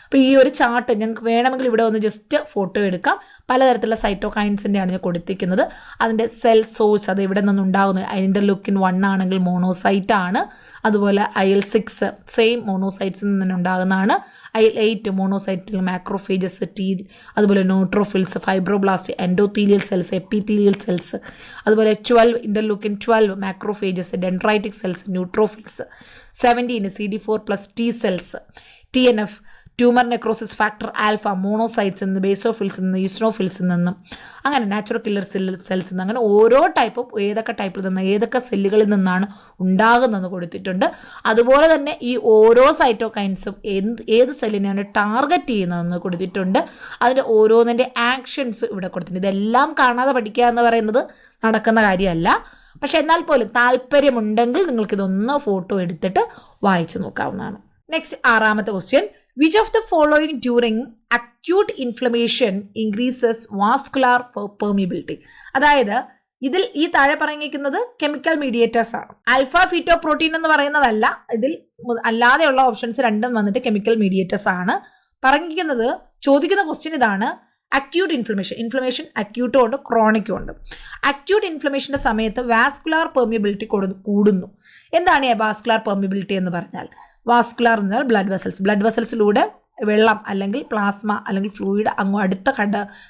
അപ്പോൾ ഈ ഒരു ചാർട്ട് ഞങ്ങൾക്ക് വേണമെങ്കിൽ ഇവിടെ ഒന്ന് ജസ്റ്റ് ഫോട്ടോ എടുക്കാം. പലതരത്തിലുള്ള സൈറ്റോകൈൻസിൻ്റെയാണ് ഞാൻ കൊടുത്തിരിക്കുന്നത്. അതിൻ്റെ സെൽ സോഴ്സ്, അത് ഇവിടെ നിന്നുണ്ടാകുന്നത്. ഇന്റർലൂക്കിൻ 1 ആണെങ്കിൽ മോണോസൈറ്റ് ആണ്. അതുപോലെ IL-6 സെയിം മോണോസൈറ്റ്സിൽ നിന്ന് ഉണ്ടാകുന്നതാണ്. IL-8 മോണോസൈറ്റിൽ മാക്രോഫേജസ്, T, അതുപോലെ neutrophils, fibroblast, endothelial cells, epithelial cells. അതുപോലെ 12 interleukin 12 macrophages, dendritic cells, neutrophils. 17 CD4+ T cells, TNF tumour necrosis factor alpha, മോണോസൈറ്റ്സിൽ നിന്ന്, ബേസോഫിൽസിൽ നിന്ന്, ഈസ്നോഫിൽസിൽ നിന്നും, അങ്ങനെ നാച്ചുറൽ കില്ലർ സെൽസിൽ നിന്ന്, അങ്ങനെ ഓരോ ടൈപ്പും ഏതൊക്കെ ടൈപ്പിൽ നിന്ന് ഏതൊക്കെ സെല്ലുകളിൽ നിന്നാണ് ഉണ്ടാകുന്നതെന്ന് കൊടുത്തിട്ടുണ്ട്. അതുപോലെ തന്നെ ഈ ഓരോ സൈറ്റോകൈൻസും ഏത് സെല്ലിനെയാണ് ടാർഗറ്റ് ചെയ്യുന്നതെന്ന് കൊടുത്തിട്ടുണ്ട്. അതിൻ്റെ ഓരോന്നിൻ്റെ ആക്ഷൻസ് ഇവിടെ കൊടുത്തിട്ടുണ്ട്. ഇതെല്ലാം കാണാതെ പഠിക്കുക എന്ന് പറയുന്നത് നടക്കുന്ന കാര്യമല്ല. പക്ഷെ എന്നാൽ പോലും താല്പര്യമുണ്ടെങ്കിൽ നിങ്ങൾക്കിതൊന്ന് ഫോട്ടോ എടുത്തിട്ട് വായിച്ചു നോക്കാവുന്നതാണ്. നെക്സ്റ്റ് 6ാമത്തെ question, which of the following during acute inflammation increases vascular permeability? അതായത് ഇതിൽ ഈ താഴെ പറഞ്ഞിരിക്കുന്നത് കെമിക്കൽ മീഡിയേറ്റേഴ്സ് ആണ്. ആൽഫ ഫീറ്റോ പ്രോട്ടീൻ എന്ന് പറയുന്നതല്ല, ഇതിൽ അല്ലാതെയുള്ള ഓപ്ഷൻസ് രണ്ടും വന്നിട്ട് കെമിക്കൽ മീഡിയേറ്റേഴ്സ് ആണ്. പറഞ്ഞിരിക്കുന്നത്, ചോദിക്കുന്ന ക്വസ്റ്റ്യൻ ഇതാണ്, അക്യൂട്ട് ഇൻഫ്ലമേഷൻ അക്യൂട്ടും ഉണ്ട് ക്രോണിക്കും ഉണ്ട്. അക്യൂട്ട് ഇൻഫ്ലമേഷൻ്റെ സമയത്ത് വാസ്കുലാർ പെർമിയബിലിറ്റി കൂടുന്നു. എന്താണ് ഈ വാസ്കുലാർ പെർമിയബിലിറ്റി എന്ന് പറഞ്ഞാൽ? വാസ്കുലാർ എന്ന് പറഞ്ഞാൽ ബ്ലഡ് വെസൽസിലൂടെ വെള്ളം അല്ലെങ്കിൽ പ്ലാസ്മ അല്ലെങ്കിൽ ഫ്ലൂയിഡ് അങ്ങ് അടുത്ത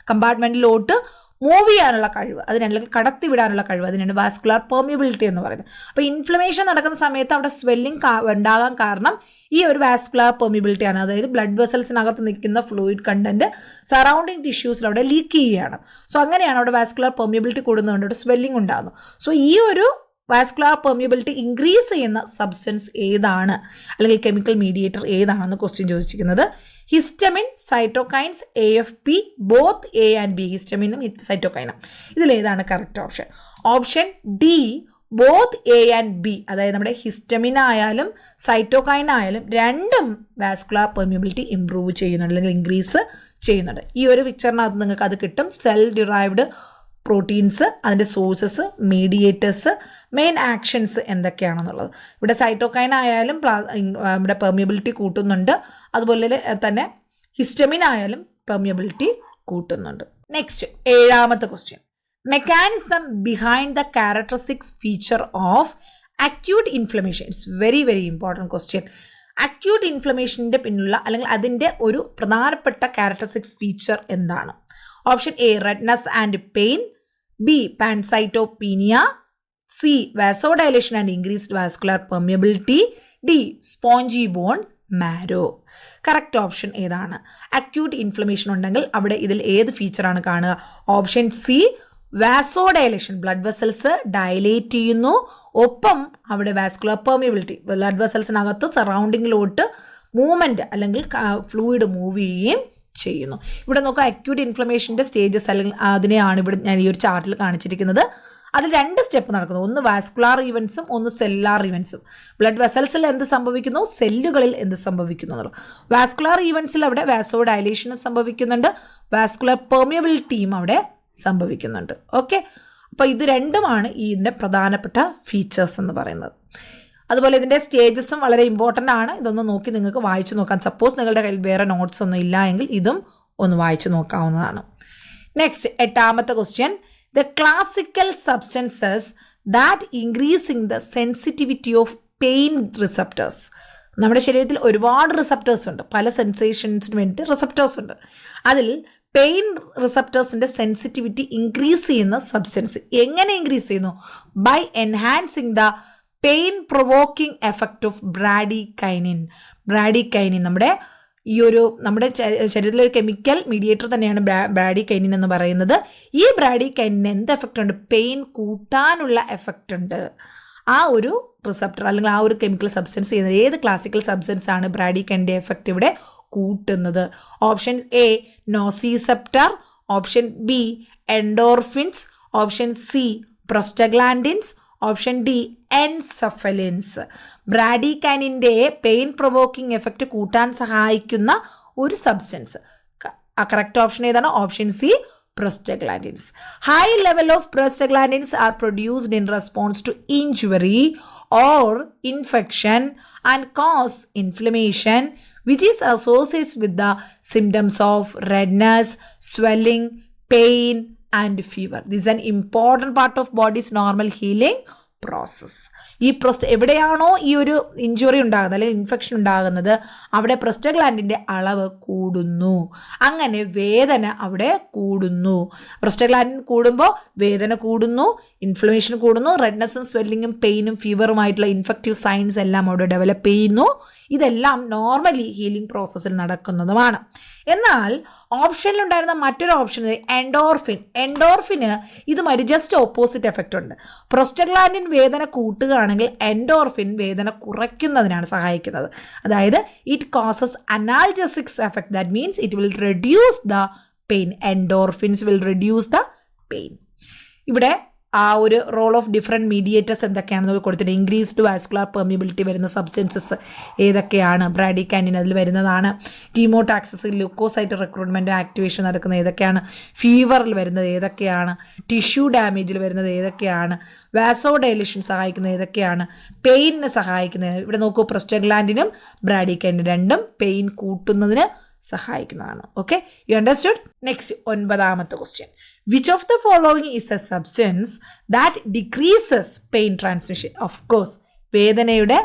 കമ്പാർട്ട്മെൻറ്റിലോട്ട് മൂവ് ചെയ്യാനുള്ള കഴിവ്, അതിനല്ലെങ്കിൽ കടത്തിവിടാനുള്ള കഴിവ്, അതിനാണ് വാസ്കുലാർ പെർമിയബിലിറ്റി എന്ന് പറയുന്നത്. അപ്പോൾ ഇൻഫ്ലമേഷൻ നടക്കുന്ന സമയത്ത് അവിടെ സ്വെല്ലിംഗ് ഉണ്ടാകാൻ കാരണം ഈ ഒരു വാസ്കുലാർ പെർമിയബിലിറ്റിയാണ്. അതായത് ബ്ലഡ് വെസൽസിനകത്ത് നിൽക്കുന്ന ഫ്ലൂയിഡ് കണ്ടന്റ് സറൗണ്ടിങ് ടിഷ്യൂസിൽ അവിടെ ലീക്ക് ചെയ്യുകയാണ്. സോ അങ്ങനെയാണ് അവിടെ വാസ്കുലാർ പെർമിയബിലിറ്റി കൂടുന്നതുകൊണ്ട് അവിടെ സ്വെല്ലിംഗ് ഉണ്ടാകുന്നു. സോ ഈ ഒരു വാസ്കുലാർ പെർമിയബിലിറ്റി ഇൻക്രീസ് ചെയ്യുന്ന സബ്സ്റ്റൻസ് ഏതാണ്, അല്ലെങ്കിൽ കെമിക്കൽ മീഡിയേറ്റർ ഏതാണെന്ന് ക്വസ്റ്റ്യൻ ചോദിച്ചിരിക്കുന്നത്. Histamine, cytokines, AFP, both A and B, ഹിസ്റ്റമിനും സൈറ്റോകൈനും. ഇതിലേതാണ് correct option? Option D, both A and B. അതായത് നമ്മുടെ ഹിസ്റ്റമിൻ ആയാലും സൈറ്റോകൈൻ ആയാലും രണ്ടും വാസ്കുലാർ പെർമിയബിലിറ്റി ഇംപ്രൂവ് ചെയ്യുന്നുണ്ട് അല്ലെങ്കിൽ ഇൻക്രീസ് ചെയ്യുന്നുണ്ട്. ഈ ഒരു പിക്ചറിനകത്ത് നിങ്ങൾക്ക് അത് കിട്ടും. സെൽ ഡിറൈവ്ഡ് പ്രോട്ടീൻസ്, അതിൻ്റെ സോഴ്സസ്, മീഡിയേറ്റേഴ്സ്, മെയിൻ ആക്ഷൻസ് എന്തൊക്കെയാണെന്നുള്ളത്. ഇവിടെ സൈറ്റോകൈൻ ആയാലും ഇവിടെ പെർമിയബിലിറ്റി കൂട്ടുന്നുണ്ട്, അതുപോലെ തന്നെ ഹിസ്റ്റമിൻ ആയാലും പെർമിയബിലിറ്റി കൂട്ടുന്നുണ്ട്. നെക്സ്റ്റ് 7ാമത്തെ question, mechanism behind the characteristics feature of acute inflammation. It's very very important question. Acute ഇൻഫ്ലമേഷൻ്റെ പിന്നിലുള്ള അല്ലെങ്കിൽ അതിൻ്റെ ഒരു പ്രധാനപ്പെട്ട ക്യാരക്ടറിസ്റ്റിക്സ് ഫീച്ചർ എന്താണ്? Option A, redness and pain, B, pancytopenia, C, vasodilation and increased vascular permeability, D, spongy bone marrow. Correct option ഏതാണ്? Acute inflammation ഉണ്ടെങ്കിൽ അവിടെ ഇതിൽ ഏത് ഫീച്ചറാണ് കാണുക? Option C, vasodilation, blood vessels dilate ചെയ്യുന്നു, ഒപ്പം അവിടെ വാസ്കുലർ പെർമിയബിലിറ്റി, ബ്ലഡ് വെസൽസിനകത്ത് സറൗണ്ടിങ്ങിലോട്ട് മൂവ്മെൻറ്റ് അല്ലെങ്കിൽ ഫ്ലൂയിഡ് മൂവ് ചെയ്യുകയും ചെയ്യുന്നു. ഇവിടെ നോക്കുക, അക്യൂട്ട് ഇൻഫ്ലമേഷൻ്റെ സ്റ്റേജസ് അല്ലെങ്കിൽ അതിനെയാണ് ഇവിടെ ഞാൻ ഈ ഒരു ചാർട്ടിൽ കാണിച്ചിരിക്കുന്നത്. അതിൽ 2 സ്റ്റെപ്പ് നടക്കുന്നു. ഒന്ന് വാസ്കുലാർ ഇവൻസും ഒന്ന് സെല്ലാർ ഇവൻസും. ബ്ലഡ് വെസൽസിൽ എന്ത് സംഭവിക്കുന്നു, സെല്ലുകളിൽ എന്ത് സംഭവിക്കുന്നു എന്നുള്ളത്. വാസ്കുലാർ ഇവൻസിൽ അവിടെ വാസോ ഡയലേഷനും സംഭവിക്കുന്നുണ്ട്, വാസ്കുലർ പെർമിയബിലിറ്റിയും അവിടെ സംഭവിക്കുന്നുണ്ട്. ഓക്കെ, അപ്പോൾ ഇത് രണ്ടുമാണ് ഇതിൻ്റെ പ്രധാനപ്പെട്ട ഫീച്ചേഴ്സ് എന്ന് പറയുന്നത്. അതുപോലെ ഇതിൻ്റെ സ്റ്റേജസും വളരെ ഇമ്പോർട്ടൻ്റ് ആണ്. ഇതൊന്ന് നോക്കി നിങ്ങൾക്ക് വായിച്ചു നോക്കാം. സപ്പോസ് നിങ്ങളുടെ കയ്യിൽ വേറെ നോട്ട്സ് ഒന്നും ഇല്ല എങ്കിൽ ഇതും ഒന്ന് വായിച്ചു നോക്കാവുന്നതാണ്. നെക്സ്റ്റ് 8ാമത്തെ question, the classical substances that increasing the sensitivity of pain receptors. നമ്മുടെ ശരീരത്തിൽ ഒരുപാട് റിസപ്റ്റേഴ്സ് ഉണ്ട്, പല സെൻസേഷൻസിന് വേണ്ടിയിട്ട് റിസപ്റ്റേഴ്സ് ഉണ്ട്. അതിൽ പെയിൻ റിസപ്റ്റേഴ്സിൻ്റെ സെൻസിറ്റിവിറ്റി ഇൻക്രീസ് ചെയ്യുന്ന സബ്സ്റ്റൻസ് എങ്ങനെ ഇൻക്രീസ് ചെയ്യുന്നു? By enhancing the pain provoking effect of bradykinin. Bradykinin നമ്മുടെ ശരീരത്തിലെ ഒരു കെമിക്കൽ മീഡിയേറ്റർ തന്നെയാണ് ബ്രാഡികൈനിൻ എന്ന് പറയുന്നത്. ഈ ബ്രാഡികൈനിന് എന്ത് എഫക്റ്റ് ഉണ്ട്? പെയിൻ കൂട്ടാനുള്ള എഫക്റ്റ് ഉണ്ട്. ആ ഒരു റിസപ്റ്റർ അല്ലെങ്കിൽ ആ ഒരു കെമിക്കൽ സബ്സ്റ്റൻസ് ചെയ്യുന്നത് ഏത് ക്ലാസിക്കൽ സബ്സ്റ്റൻസ് ആണ് ബ്രാഡികൈനിൻ്റെ എഫക്റ്റ് ഇവിടെ കൂട്ടുന്നത്? Option A, nociceptor, option B, endorphins, option C, prostaglandins, option D, enkephalins. ബ്രാഡികൈനിൻ്റെ പെയിൻ പ്രൊവോക്കിംഗ് എഫക്റ്റ് കൂട്ടാൻ സഹായിക്കുന്ന ഒരു സബ്സ്റ്റൻസ്. കറക്റ്റ് ഓപ്ഷൻ ഏതാണ്? Option C, prostaglandins. High level of prostaglandins are produced in response to injury or infection and cause inflammation, which is associated with the symptoms of redness, swelling, pain and fever. This is an important part of body's normal healing process. ഈ എവിടെയാണോ ഈ ഒരു injury ഉണ്ടാകുന്നത് അല്ലെങ്കിൽ infection ഉണ്ടാകുന്നത് അവിടെ പ്രൊസ്റ്റഗ്ലാൻഡിൻ്റെ അളവ് കൂടുന്നു, അങ്ങനെ വേദന അവിടെ കൂടുന്നു. പ്രൊസ്റ്റഗ്ലാൻഡിൻ കൂടുമ്പോൾ വേദന കൂടുന്നു, ഇൻഫ്ലമേഷൻ കൂടുന്നു, റെഡ്നെസ്സും സ്വെല്ലിങ്ങും പെയിനും ഫീവറുമായിട്ടുള്ള ഇൻഫെക്റ്റീവ് സൈൻസ് എല്ലാം അവിടെ ഡെവലപ്പ് ചെയ്യുന്നു. ഇതെല്ലാം നോർമലി ഹീലിംഗ് പ്രോസസ്സിൽ നടക്കുന്നതുമാണ്. എന്നാൽ ഓപ്ഷനിലുണ്ടായിരുന്ന മറ്റൊരു ഓപ്ഷൻ എൻഡോർഫിൻ. എൻഡോർഫിന് ഇതുമാതിരി ജസ്റ്റ് ഓപ്പോസിറ്റ് എഫക്റ്റ് ഉണ്ട്. പ്രോസ്റ്റഗ്ലാൻഡിൻ വേദന കൂട്ടുകയാണെങ്കിൽ എൻഡോർഫിൻ വേദന കുറയ്ക്കുന്നതിനാണ് സഹായിക്കുന്നത്. അതായത് it causes analgesics effect. That means it will reduce the pain. Endorphins will reduce the pain. ഇവിടെ ആ ഒരു റോൾ ഓഫ് ഡിഫറെൻറ്റ് മീഡിയേറ്റേഴ്സ് എന്തൊക്കെയാണെന്ന് കൊടുത്തിട്ട് ഇൻക്രീസ്ഡ് വാസ്കുലർ പെർമിബിലിറ്റി വരുന്ന സബ്സ്റ്റൻസസ് ഏതൊക്കെയാണ്, ബ്രാഡിക്കാൻഡിൻ അതിൽ വരുന്നതാണ്. കീമോടാക്സിസ്, ലുക്കോസൈറ്റ് റിക്രൂട്ട്മെൻറ്റ് ആക്ടിവേഷൻ നടക്കുന്നത് ഏതൊക്കെയാണ്, ഫീവറിൽ വരുന്നത് ഏതൊക്കെയാണ്, ടിഷ്യൂ ഡാമേജിൽ വരുന്നത് ഏതൊക്കെയാണ്, വാസോ ഡൈലേഷൻ സഹായിക്കുന്നത് ഏതൊക്കെയാണ്, പെയിനിന് സഹായിക്കുന്നത്. ഇവിടെ നോക്കൂ, പ്രോസ്റ്റഗ്ലാൻഡിനും ബ്രാഡിക്കാൻഡിനും രണ്ടും പെയിൻ കൂട്ടുന്നതിന് സഹായിക്കുന്നതാണ്. Okay, you understood. നെക്സ്റ്റ് 9ാമത്തെ question. Which of the following is a substance that decreases pain transmission? Of course വേദനയുടെ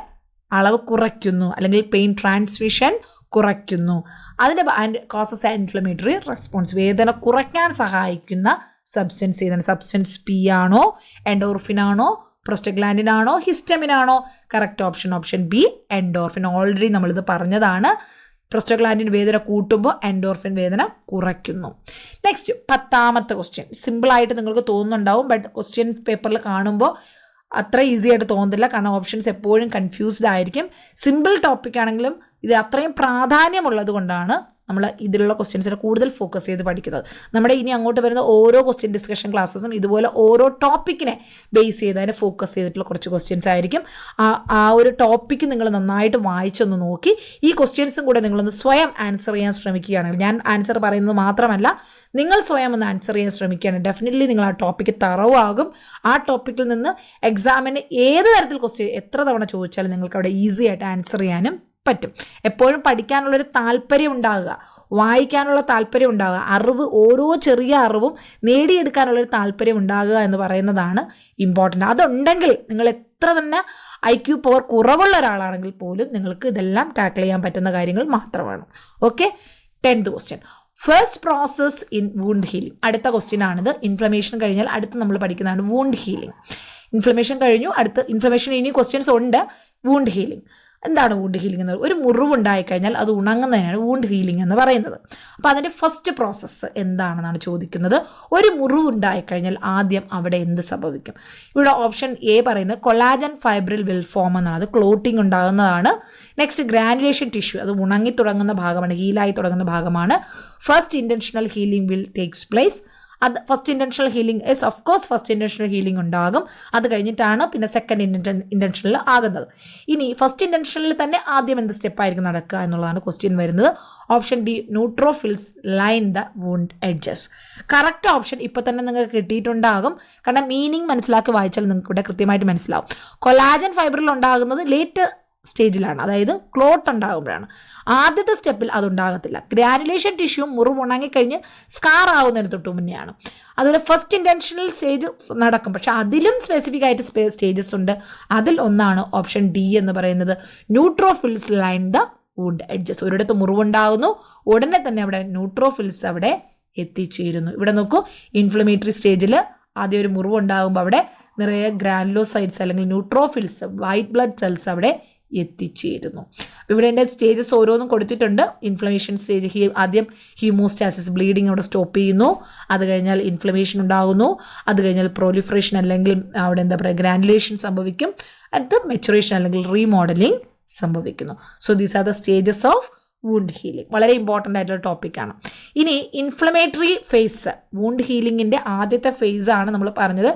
അളവ് കുറയ്ക്കുന്നു, അല്ലെങ്കിൽ പെയിൻ ട്രാൻസ്മിഷൻ കുറയ്ക്കുന്നു. അതിൻ്റെ കോസസ് ഇൻഫ്ലമേറ്ററി റെസ്പോൺസ്. വേദന കുറയ്ക്കാൻ സഹായിക്കുന്ന സബ്സ്റ്റൻസ് ഏതാണ്? സബ്സ്റ്റൻസ് പി ആണോ, എൻഡോർഫിൻ ആണോ, പ്രോസ്റ്റഗ്ലാൻഡിൻ ആണോ, ഹിസ്റ്റമിൻ ആണോ? Correct option B, endorphin. Already നമ്മളിത് പറഞ്ഞതാണ്. പ്രോസ്റ്റഗ്ലാൻഡിൻ വേദന കൂട്ടുമ്പോൾ എൻഡോർഫിൻ വേദന കുറയ്ക്കുന്നു. നെക്സ്റ്റ് 10ാമത്തെ ക്വസ്റ്റ്യൻ. സിമ്പിളായിട്ട് നിങ്ങൾക്ക് തോന്നുന്നുണ്ടാവും, ബട്ട് ക്വസ്റ്റ്യൻ പേപ്പറിൽ കാണുമ്പോൾ അത്ര ഈസി ആയിട്ട് തോന്നുന്നില്ല, കാരണം ഓപ്ഷൻസ് എപ്പോഴും കൺഫ്യൂസ്ഡ് ആയിരിക്കും. സിമ്പിൾ ടോപ്പിക് ആണെങ്കിലും ഇത് അത്രയും പ്രാധാന്യമുള്ളത് കൊണ്ടാണ് നമ്മൾ ഇതിലുള്ള ക്വസ്റ്റ്യൻസിനെ കൂടുതൽ ഫോക്കസ് ചെയ്ത് പഠിക്കുന്നത്. നമ്മുടെ ഇനി അങ്ങോട്ട് വരുന്ന ഓരോ ക്വസ്റ്റ്യൻ ഡിസ്കഷൻ ക്ലാസ്സസും ഇതുപോലെ ഓരോ ടോപ്പിക്കിനെ ബേസ് ചെയ്ത് അതിനെ ഫോക്കസ് ചെയ്തിട്ടുള്ള കുറച്ച് ക്വസ്റ്റ്യൻസ് ആയിരിക്കും. ആ ഒരു ടോപ്പിക്ക് നിങ്ങൾ നന്നായിട്ട് വായിച്ചൊന്ന് നോക്കി ഈ ക്വസ്റ്റ്യൻസും കൂടെ നിങ്ങളൊന്ന് സ്വയം ആൻസർ ചെയ്യാൻ ശ്രമിക്കുകയാണെങ്കിൽ, ഞാൻ ആൻസർ പറയുന്നത് മാത്രമല്ല, നിങ്ങൾ സ്വയം ഒന്ന് ആൻസർ ചെയ്യാൻ ശ്രമിക്കുകയാണ്, ഡെഫിനറ്റ്ലി നിങ്ങൾ ആ ടോപ്പിക്ക് തറവാകും. ആ ടോപ്പിക്കിൽ നിന്ന് എക്സാമിന് ഏത് തരത്തിൽ ക്വസ്റ്റ്യൻ എത്ര തവണ ചോദിച്ചാലും നിങ്ങൾക്ക് അവിടെ ഈസി ആയിട്ട് ആൻസർ ചെയ്യാനും പറ്റും. എപ്പോഴും പഠിക്കാനുള്ളൊരു താല്പര്യം ഉണ്ടാകുക, വായിക്കാനുള്ള താല്പര്യം ഉണ്ടാകുക, അറിവ്, ഓരോ ചെറിയ അറിവും നേടിയെടുക്കാനുള്ളൊരു താല്പര്യം ഉണ്ടാകുക എന്ന് പറയുന്നതാണ് ഇമ്പോർട്ടൻ്റ്. അതുണ്ടെങ്കിൽ നിങ്ങൾ എത്ര തന്നെ IQ പവർ കുറവുള്ള ഒരാളാണെങ്കിൽ പോലും നിങ്ങൾക്ക് ഇതെല്ലാം ടാക്കിൾ ചെയ്യാൻ പറ്റുന്ന കാര്യങ്ങൾ മാത്രമാണ്. Okay, 10th question. First process in wound healing. അടുത്ത ക്വസ്റ്റ്യൻ ആണിത്. ഇൻഫ്ലമേഷൻ കഴിഞ്ഞാൽ അടുത്ത് നമ്മൾ പഠിക്കുന്നതാണ് വൂണ്ട് ഹീലിംഗ്. ഇൻഫ്ലമേഷൻ കഴിഞ്ഞു, അടുത്ത് ഇൻഫ്ലമേഷൻ ഇനി ക്വസ്റ്റ്യൻസ് ഉണ്ട്. വൂണ്ട് ഹീലിംഗ് എന്താണ്? വൂണ്ട് ഹീലിംഗ് എന്നത് ഒരു മുറിവുണ്ടായിക്കഴിഞ്ഞാൽ അത് ഉണങ്ങുന്നതിനാണ് വൂണ്ട് ഹീലിംഗ് എന്ന് പറയുന്നത്. അപ്പോൾ അതിൻ്റെ ഫസ്റ്റ് പ്രോസസ്സ് എന്താണെന്നാണ് ചോദിക്കുന്നത്. ഒരു മുറിവുണ്ടായിക്കഴിഞ്ഞാൽ ആദ്യം അവിടെ എന്ത് സംഭവിക്കും? ഇവിടെ ഓപ്ഷൻ എ പറയുന്നത് കൊളാജൻ ഫൈബ്രിൽ വിൽ ഫോം എന്നാണ്. അത് ക്ലോട്ടിംഗ് ഉണ്ടാകുന്നതാണ്. നെക്സ്റ്റ് ഗ്രാനുലേഷൻ ടിഷ്യൂ, അത് ഉണങ്ങി തുടങ്ങുന്ന ഭാഗമാണ്, ഹീലായി തുടങ്ങുന്ന ഭാഗമാണ്. First intentional healing will takes place. അത് first intentional healing is of course first intentional healing ഉണ്ടാകും. അത് കഴിഞ്ഞിട്ടാണ് പിന്നെ സെക്കൻഡ് ഇൻറ്റൻഷണൽ ആകുന്നത്. ഇനി ഫസ്റ്റ് ഇൻറ്റൻഷനിൽ തന്നെ ആദ്യം എന്ത് സ്റ്റെപ്പായിരിക്കും നടക്കുക എന്നുള്ളതാണ് ക്വസ്റ്റ്യൻ വരുന്നത്. Option D, neutrophils line the wound edges. Correct option ഇപ്പോൾ തന്നെ നിങ്ങൾക്ക് കിട്ടിയിട്ടുണ്ടാകും, കാരണം മീനിങ് മനസ്സിലാക്കി വായിച്ചാൽ നിങ്ങൾക്ക് ഇവിടെ കൃത്യമായിട്ട് മനസ്സിലാവും. കൊളാജൻ ഫൈബറിൽ ഉണ്ടാകുന്നത് ലേറ്റ് സ്റ്റേജിലാണ്, അതായത് ക്ലോട്ട് ഉണ്ടാകുമ്പോഴാണ്. ആദ്യത്തെ സ്റ്റെപ്പിൽ അതുണ്ടാകത്തില്ല. ഗ്രാനുലേഷൻ ടിഷ്യൂ മുറിവ് ഉണങ്ങിക്കഴിഞ്ഞ് സ്കാർ ആവുന്നതിന് തൊട്ട് മുന്നെയാണ്. അതുപോലെ ഫസ്റ്റ് ഇൻറ്റൻഷണൽ സ്റ്റേജ് നടക്കും, പക്ഷെ അതിലും സ്പെസിഫിക് ആയിട്ട് സ്റ്റേജസ് ഉണ്ട്. അതിൽ ഒന്നാണ് ഓപ്ഷൻ ഡി എന്ന് പറയുന്നത്, neutrophils line the wound edges. ഒരിടത്ത് മുറിവുണ്ടാകുന്നു, ഉടനെ തന്നെ അവിടെ ന്യൂട്രോഫിൽസ് അവിടെ എത്തിച്ചേരുന്നു. ഇവിടെ നോക്കൂ, ഇൻഫ്ലമേറ്ററി സ്റ്റേജിൽ ആദ്യം ഒരു മുറിവുണ്ടാകുമ്പോൾ അവിടെ നിറയെ ഗ്രാനുലോസൈറ്റ്സ് അല്ലെങ്കിൽ ന്യൂട്രോഫിൽസ്, വൈറ്റ് ബ്ലഡ് സെൽസ് അവിടെ എത്തിച്ചേരുന്നു. ഇവിടെ എൻ്റെ സ്റ്റേജസ് ഓരോന്നും കൊടുത്തിട്ടുണ്ട്. ഇൻഫ്ലമേഷൻ സ്റ്റേജ്, ആദ്യം ഹീമോസ്റ്റാസിസ്, ബ്ലീഡിങ് അവിടെ സ്റ്റോപ്പ് ചെയ്യുന്നു. അത് കഴിഞ്ഞാൽ ഇൻഫ്ലമേഷൻ ഉണ്ടാകുന്നു. അത് കഴിഞ്ഞാൽ പ്രോലിഫറേഷൻ അല്ലെങ്കിൽ അവിടെ എന്താ പറയുക ഗ്രാനുലേഷൻ സംഭവിക്കും. അടുത്ത് മെച്ചുറേഷൻ അല്ലെങ്കിൽ റീമോഡലിംഗ് സംഭവിക്കുന്നു. So these are the stages of wound healing. വളരെ ഇമ്പോർട്ടൻ്റ് ആയിട്ടുള്ള ടോപ്പിക്കാണ്. ഇനി ഇൻഫ്ലമേറ്ററി ഫേസ്, വൂണ്ട് ഹീലിങ്ങിൻ്റെ ആദ്യത്തെ ഫേസാണ് നമ്മൾ പറഞ്ഞത്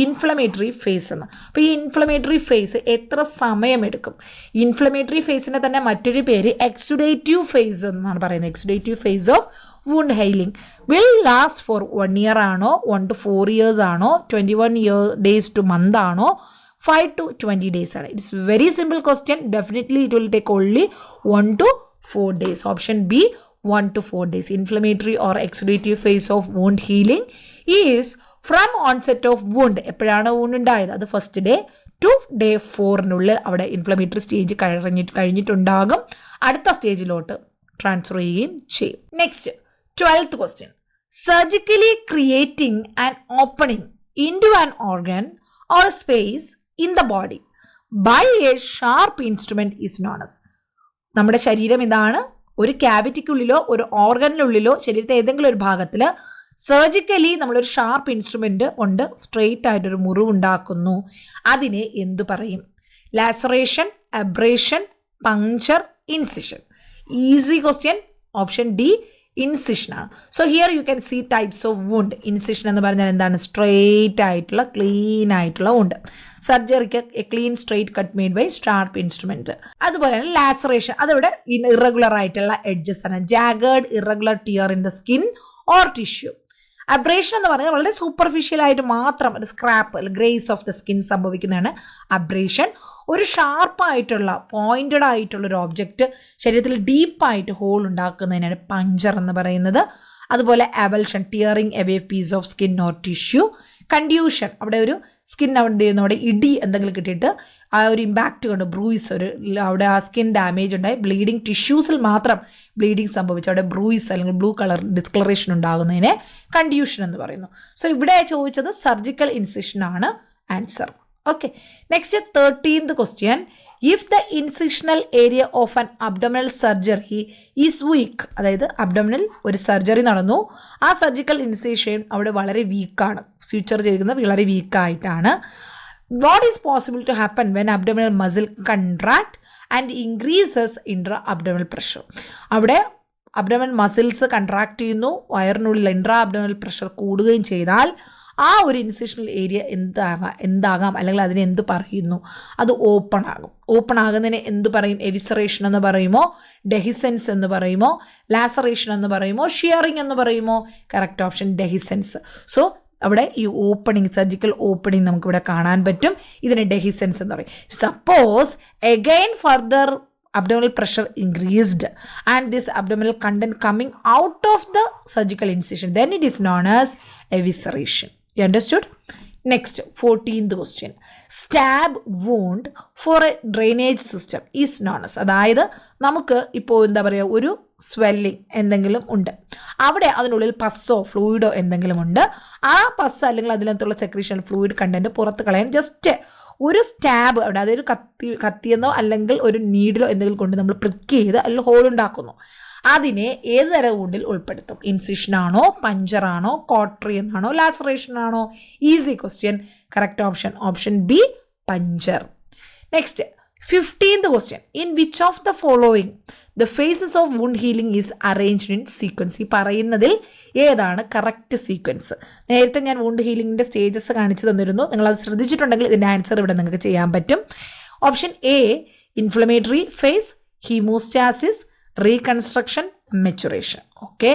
ഇൻഫ്ലമേറ്ററി ഫേസ് എന്ന്. അപ്പോൾ ഈ ഇൻഫ്ലമേറ്ററി ഫേസ് എത്ര സമയമെടുക്കും? ഇൻഫ്ലമേറ്ററി ഫേസിൻ്റെ തന്നെ മറ്റൊരു പേര് എക്സുഡേറ്റീവ് ഫേസ് എന്നാണ് പറയുന്നത്. Exudative phase of wound healing will last for 1 year ആണോ, 1 to 4 years ആണോ, 21 days to month ആണോ, 5 to 20 days ആണ്? It's very simple question. Definitely it will take only 1 to 4 days. Option B, 1 to 4 days. Inflammatory or exudative phase of wound healing is from onset of wound. എപ്പോഴാണ് wound ഉണ്ടായത്? അത് first day to day 4 അവിടെ inflammatory stage കഴിഞ്ഞിട്ടുണ്ടാകും. അടുത്ത സ്റ്റേജിലോട്ട് transfer ചെയ്യുകയും ചെയ്യും. Next 12th question. Surgically creating an opening into an organ or space in the body by a sharp instrument is known as. നമ്മുടെ ശരീരം ഇതാണ്. ഒരു ക്യാവിറ്റിക്കുള്ളിലോ ഒരു ഓർഗനിനുള്ളിലോ ശരീരത്തെ ഏതെങ്കിലും ഒരു ഭാഗത്തിൽ സർജിക്കലി നമ്മളൊരു ഷാർപ്പ് ഇൻസ്ട്രുമെന്റ് കൊണ്ട് സ്ട്രെയിറ്റ് ആയിട്ടൊരു മുറിവ് ഉണ്ടാക്കുന്നു. അതിനെ എന്തു പറയും? Laceration, abrasion, puncture, incision. Easy question. Option D incision ആണ്. So here you can see types of wound. Incision എന്ന് പറഞ്ഞാൽ എന്താണ്? സ്ട്രെയിറ്റ് ആയിട്ടുള്ള ക്ലീൻ ആയിട്ടുള്ള വുണ്ട്. സർജറിക്ക് a clean straight cut made by sharp instrument. അതുപോലെ തന്നെ ലാസറേഷൻ, അതിവിടെ ഇറഗുലർ ആയിട്ടുള്ള എഡ്ജസ് ആണ്. Jagged irregular tear in the skin or tissue. Abrasion എന്ന് പറഞ്ഞാൽ വളരെ സൂപ്പർഫിഷ്യൽ ആയിട്ട് മാത്രം scrape, graze of the skin സംഭവിക്കുന്നതാണ് അബ്രേഷൻ. ഒരു ഷാർപ്പായിട്ടുള്ള പോയിന്റഡ് ആയിട്ടുള്ള ഒരു ഓബ്ജക്റ്റ് ശരീരത്തിൽ ഡീപ്പായിട്ട് ഹോൾ ഉണ്ടാക്കുന്നതിനാണ് പഞ്ചർ എന്ന് പറയുന്നത്. അതുപോലെ avulsion, tearing away piece of skin or tissue. Contusion, അവിടെ ഒരു സ്കിൻ അവിടെ ചെയ്യുന്നു, അവിടെ ഇടി എന്തെങ്കിലും കിട്ടിയിട്ട് ആ ഒരു ഇമ്പാക്റ്റ് കൊണ്ട് ബ്രൂയിസ്, ഒരു അവിടെ ആ സ്കിൻ ഡാമേജ് ഉണ്ടായി ബ്ലീഡിങ്, ടിഷ്യൂസിൽ മാത്രം ബ്ലീഡിങ് സംഭവിച്ചു അവിടെ ബ്രൂയിസ് അല്ലെങ്കിൽ ബ്ലൂ കളർ ഡിസ്കളറേഷൻ ഉണ്ടാകുന്നതിനെ കൺഡ്യൂഷൻ എന്ന് പറയുന്നു. സോ ഇവിടെ ചോദിച്ചത് സർജിക്കൽ ഇൻസിഷൻ ആണ് answer. Okay, next 13th question. If the incisional area of an abdominal surgery is week, അതായത് അബ്ഡോമിനൽ ഒരു സർജറി നടന്നു, ആ സർജിക്കൽ ഇൻസിഷൻ അവിടെ വളരെ വീക്കാണ്, ഫ്യൂച്ചർ ചെയ്തിരിക്കുന്നത് വളരെ വീക്കായിട്ടാണ്. What is possible to happen when abdominal muscle contract and increases intra abdominal pressure? അവിടെ അബ്ഡോമിനൽ മസിൽസ് കൺട്രാക്ട് ചെയ്യുന്നു, വയറിനുള്ളിൽ ഇൻട്രാ അബ്ഡോമിനൽ പ്രഷർ കൂടുകയും ചെയ്താൽ ആ ഒരു ഇൻസിഷണൽ ഏരിയ എന്താകാം അല്ലെങ്കിൽ അതിനെ എന്ത് പറയുന്നു? അത് ഓപ്പൺ ആകും. ഓപ്പൺ ആകുന്നതിനെ എന്ത് പറയും? എവിസറേഷൻ എന്ന് പറയുമോ, ഡെഹിസെൻസ് എന്ന് പറയുമോ, ലാസറേഷൻ എന്ന് പറയുമോ, ഷിയറിംഗ് എന്ന് പറയുമോ? Correct option ഡെഹിസെൻസ്. സോ അവിടെ ഈ ഓപ്പണിങ്, സർജിക്കൽ ഓപ്പണിങ് നമുക്കിവിടെ കാണാൻ പറ്റും. ഇതിനെ ഡെഹിസെൻസ് എന്ന് പറയും. Suppose again further abdominal pressure increased and this abdominal content coming out of the surgical incision, then it is known as evisceration. You understood? Next, 14th question. Stab wound for a drainage system is known as, അതായത് നമുക്ക് ഇപ്പോൾ എന്താ പറയുക, ഒരു swelling എന്തെങ്കിലും ഉണ്ട്, അവിടെ അതിനുള്ളിൽ പസ്സോ ഫ്ലൂയിഡോ എന്തെങ്കിലും ഉണ്ട്, ആ പസ് അല്ലെങ്കിൽ അതിനകത്തുള്ള സെക്രീഷൻ ഫ്ലൂയിഡ് കണ്ടന്റ് പുറത്ത് കളയാൻ ജസ്റ്റ് ഒരു സ്റ്റാബ് അവിടെ, അതായത് കത്തിയെന്നോ അല്ലെങ്കിൽ ഒരു നീഡിലോ എന്തെങ്കിലും കൊണ്ട് നമ്മൾ പ്രിക്ക് ചെയ്ത് അതിൽ ഹോൾ ഉണ്ടാക്കുന്നു. അതിനെ ഏത് തരം വുണ്ടിൽ ഉൾപ്പെടുത്തും? ഇൻസിഷൻ ആണോ, പഞ്ചറാണോ, കോട്ടറി എന്നാണോ, ലാസറേഷൻ ആണോ? Easy question. Correct option option B, puncture. Next 15th question. In which of the following the phases of wound healing is arranged in sequence? ഈ പറയുന്നതിൽ ഏതാണ് കറക്റ്റ് സീക്വൻസ്? നേരത്തെ ഞാൻ വുണ്ട് ഹീലിംഗിൻ്റെ സ്റ്റേജസ് കാണിച്ചു തന്നിരുന്നു. നിങ്ങളത് ശ്രദ്ധിച്ചിട്ടുണ്ടെങ്കിൽ ഇതിൻ്റെ ആൻസർ ഇവിടെ നിങ്ങൾക്ക് ചെയ്യാൻ പറ്റും. Option A inflammatory phase, haemostasis, reconstruction, maturation. Okay.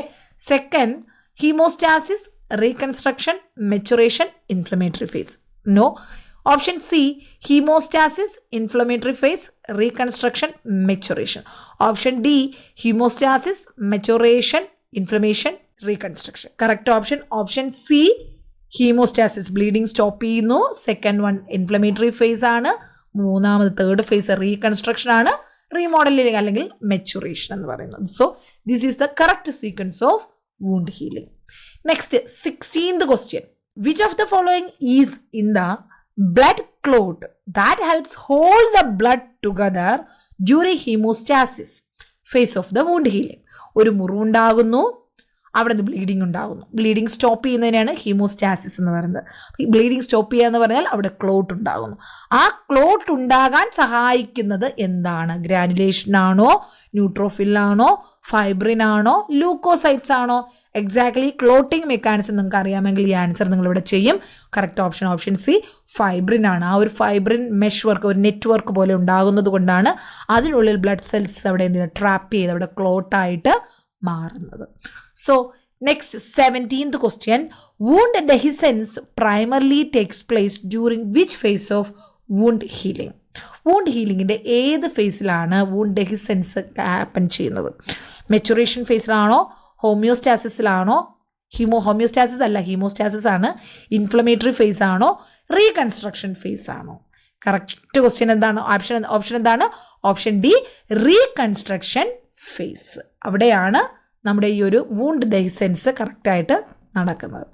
Second haemostasis, reconstruction, maturation, inflammatory phase. No. Option C haemostasis, inflammatory phase, reconstruction, maturation. Option D haemostasis, maturation, inflammation, reconstruction. Correct option option C haemostasis, bleeding stop ചെയ്യുന്നു. Second one inflammatory phase ആണ്. മൂന്നാമത് third phase reconstruction ആണ്, remodelling അല്ലെങ്കിൽ maturation എന്ന് പറയുന്നത്. So this is the correct sequence of wound healing. Next 16th question. Which of the following is in the blood clot that helps hold the blood together during hemostasis phase of the wound healing? ഒരു മുറിവുണ്ടാകുന്നു, അവിടെ നിന്ന് bleeding ഉണ്ടാകുന്നു. Bleeding stop ചെയ്യുന്നതിനാണ് haemostasis എന്ന് പറയുന്നത്. Bleeding stop ചെയ്യുക എന്ന് പറഞ്ഞാൽ അവിടെ ക്ലോട്ട് ഉണ്ടാകുന്നു. ആ ക്ലോട്ട് ഉണ്ടാകാൻ സഹായിക്കുന്നത് എന്താണ്? ഗ്രാനുലേഷൻ ആണോ, ന്യൂട്രോഫിൽ ആണോ, ഫൈബ്രിൻ ആണോ, ലൂക്കോസൈറ്റ്സ് ആണോ? എക്സാക്ട്ലി ക്ലോട്ടിംഗ് മെക്കാനിസം നിങ്ങൾക്ക് അറിയാമെങ്കിൽ ഈ ആൻസർ നിങ്ങളിവിടെ ചെയ്യും. Correct option option C fibrin ആണ്. ആ ഒരു ഫൈബ്രിൻ മെഷ് വർക്ക്, ഒരു നെറ്റ്വർക്ക് പോലെ ഉണ്ടാകുന്നത് കൊണ്ടാണ് അതിനുള്ളിൽ ബ്ലഡ് സെൽസ് അവിടെ എന്ത് ചെയ്യുന്നത്, ട്രാപ്പ് ചെയ്ത് അവിടെ ക്ലോട്ടായിട്ട് മാറുന്നത്. So next 17th question. Wound dehiscence primarily takes place during which phase of wound healing? Wound ഹീലിങ്ങിൻ്റെ ഏത് ഫേസിലാണ് വൂണ്ട് ഡെഹിസെൻസ് ഹാപ്പൻ ചെയ്യുന്നത്? മെച്ചുറേഷൻ ഫേസിലാണോ, ഹോമിയോസ്റ്റാസിസിലാണോ? ഹോമിയോസ്റ്റാസിസ് അല്ല, ഹീമോസ്റ്റാസിസ് ആണ്. ഇൻഫ്ലമേറ്ററി ഫേസ് ആണോ, റീകൺസ്ട്രക്ഷൻ ഫേസ് ആണോ? കറക്റ്റ് ക്വസ്റ്റ്യൻ എന്താണ്? ഓപ്ഷൻ എന്താണ്? Option D reconstruction phase. അവിടെയാണ് നമ്മുടെ ഈ ഒരു വൂണ്ട് ഡെഹിസെൻസ് കറക്റ്റായിട്ട് നടക്കുന്നത്.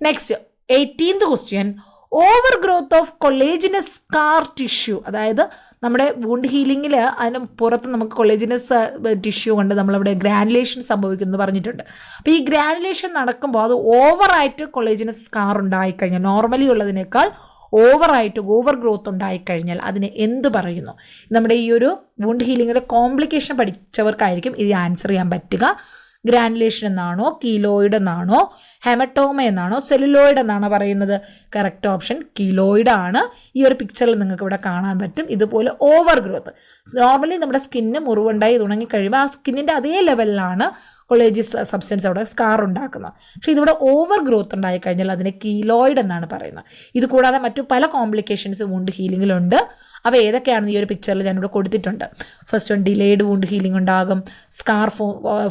Next 18th question. Overgrowth of collagenous scar tissue, അതായത് നമ്മുടെ വൂണ്ട് ഹീലിങ്ങിൽ അതിന് പുറത്ത് നമുക്ക് കൊളേജിനസ് ടിഷ്യൂ കൊണ്ട് നമ്മളവിടെ ഗ്രാനുലേഷൻ സംഭവിക്കുന്നത് പറഞ്ഞിട്ടുണ്ട്. അപ്പോൾ ഈ ഗ്രാനുലേഷൻ നടക്കുമ്പോൾ അത് ഓവറായിട്ട് കൊളേജിനസ് സ്കാർ ഉണ്ടായിക്കഴിഞ്ഞാൽ, നോർമലി ഉള്ളതിനേക്കാൾ ഓവർ ഗ്രോത്ത് ഉണ്ടായിക്കഴിഞ്ഞാൽ അതിനെ എന്ത് പറയുന്നു? നമ്മുടെ ഈ ഒരു വൂണ്ട് ഹീലിങ്ങിൻ്റെ കോംപ്ലിക്കേഷൻ പഠിച്ചവർക്കായിരിക്കും ഇത് ആൻസർ ചെയ്യാൻ പറ്റുക. ഗ്രാനുലേഷൻ എന്നാണോ, കീലോയിഡ് എന്നാണോ, ഹെമറ്റോമ എന്നാണോ, സെല്ലുലോയിഡ് എന്നാണോ പറയുന്നത്? കറക്റ്റ് ഓപ്ഷൻ കീലോയിഡ് ആണ്. ഈ ഒരു പിക്ചറിൽ നിങ്ങൾക്ക് ഇവിടെ കാണാൻ പറ്റും. ഇതുപോലെ ഓവർ ഗ്രോത്ത്, നോർമലി നമ്മുടെ സ്കിന്ന് മുറിവുണ്ടായി തുടങ്ങിക്കഴിയുമ്പോൾ ആ സ്കിന്നിൻ്റെ അതേ ലെവലിലാണ് കൊളേജിയസ് സബ്സ്റ്റൻസ് അവിടെ സ്കാർ ഉണ്ടാക്കുന്നത്. പക്ഷേ ഇതിവിടെ ഓവർ ഗ്രോത്ത് ഉണ്ടായിക്കഴിഞ്ഞാൽ അതിനെ കീലോയിഡ് എന്നാണ് പറയുന്നത്. ഇത് കൂടാതെ മറ്റു പല കോംപ്ലിക്കേഷൻസ് വൂണ്ട് ഹീലിങ്ങിലുണ്ട്. അവ ഏതൊക്കെയാണെന്ന് ഈ ഒരു പിക്ചറിൽ ഞാനിവിടെ കൊടുത്തിട്ടുണ്ട്. First one, delayed wound healing ഉണ്ടാകും, സ്കാർ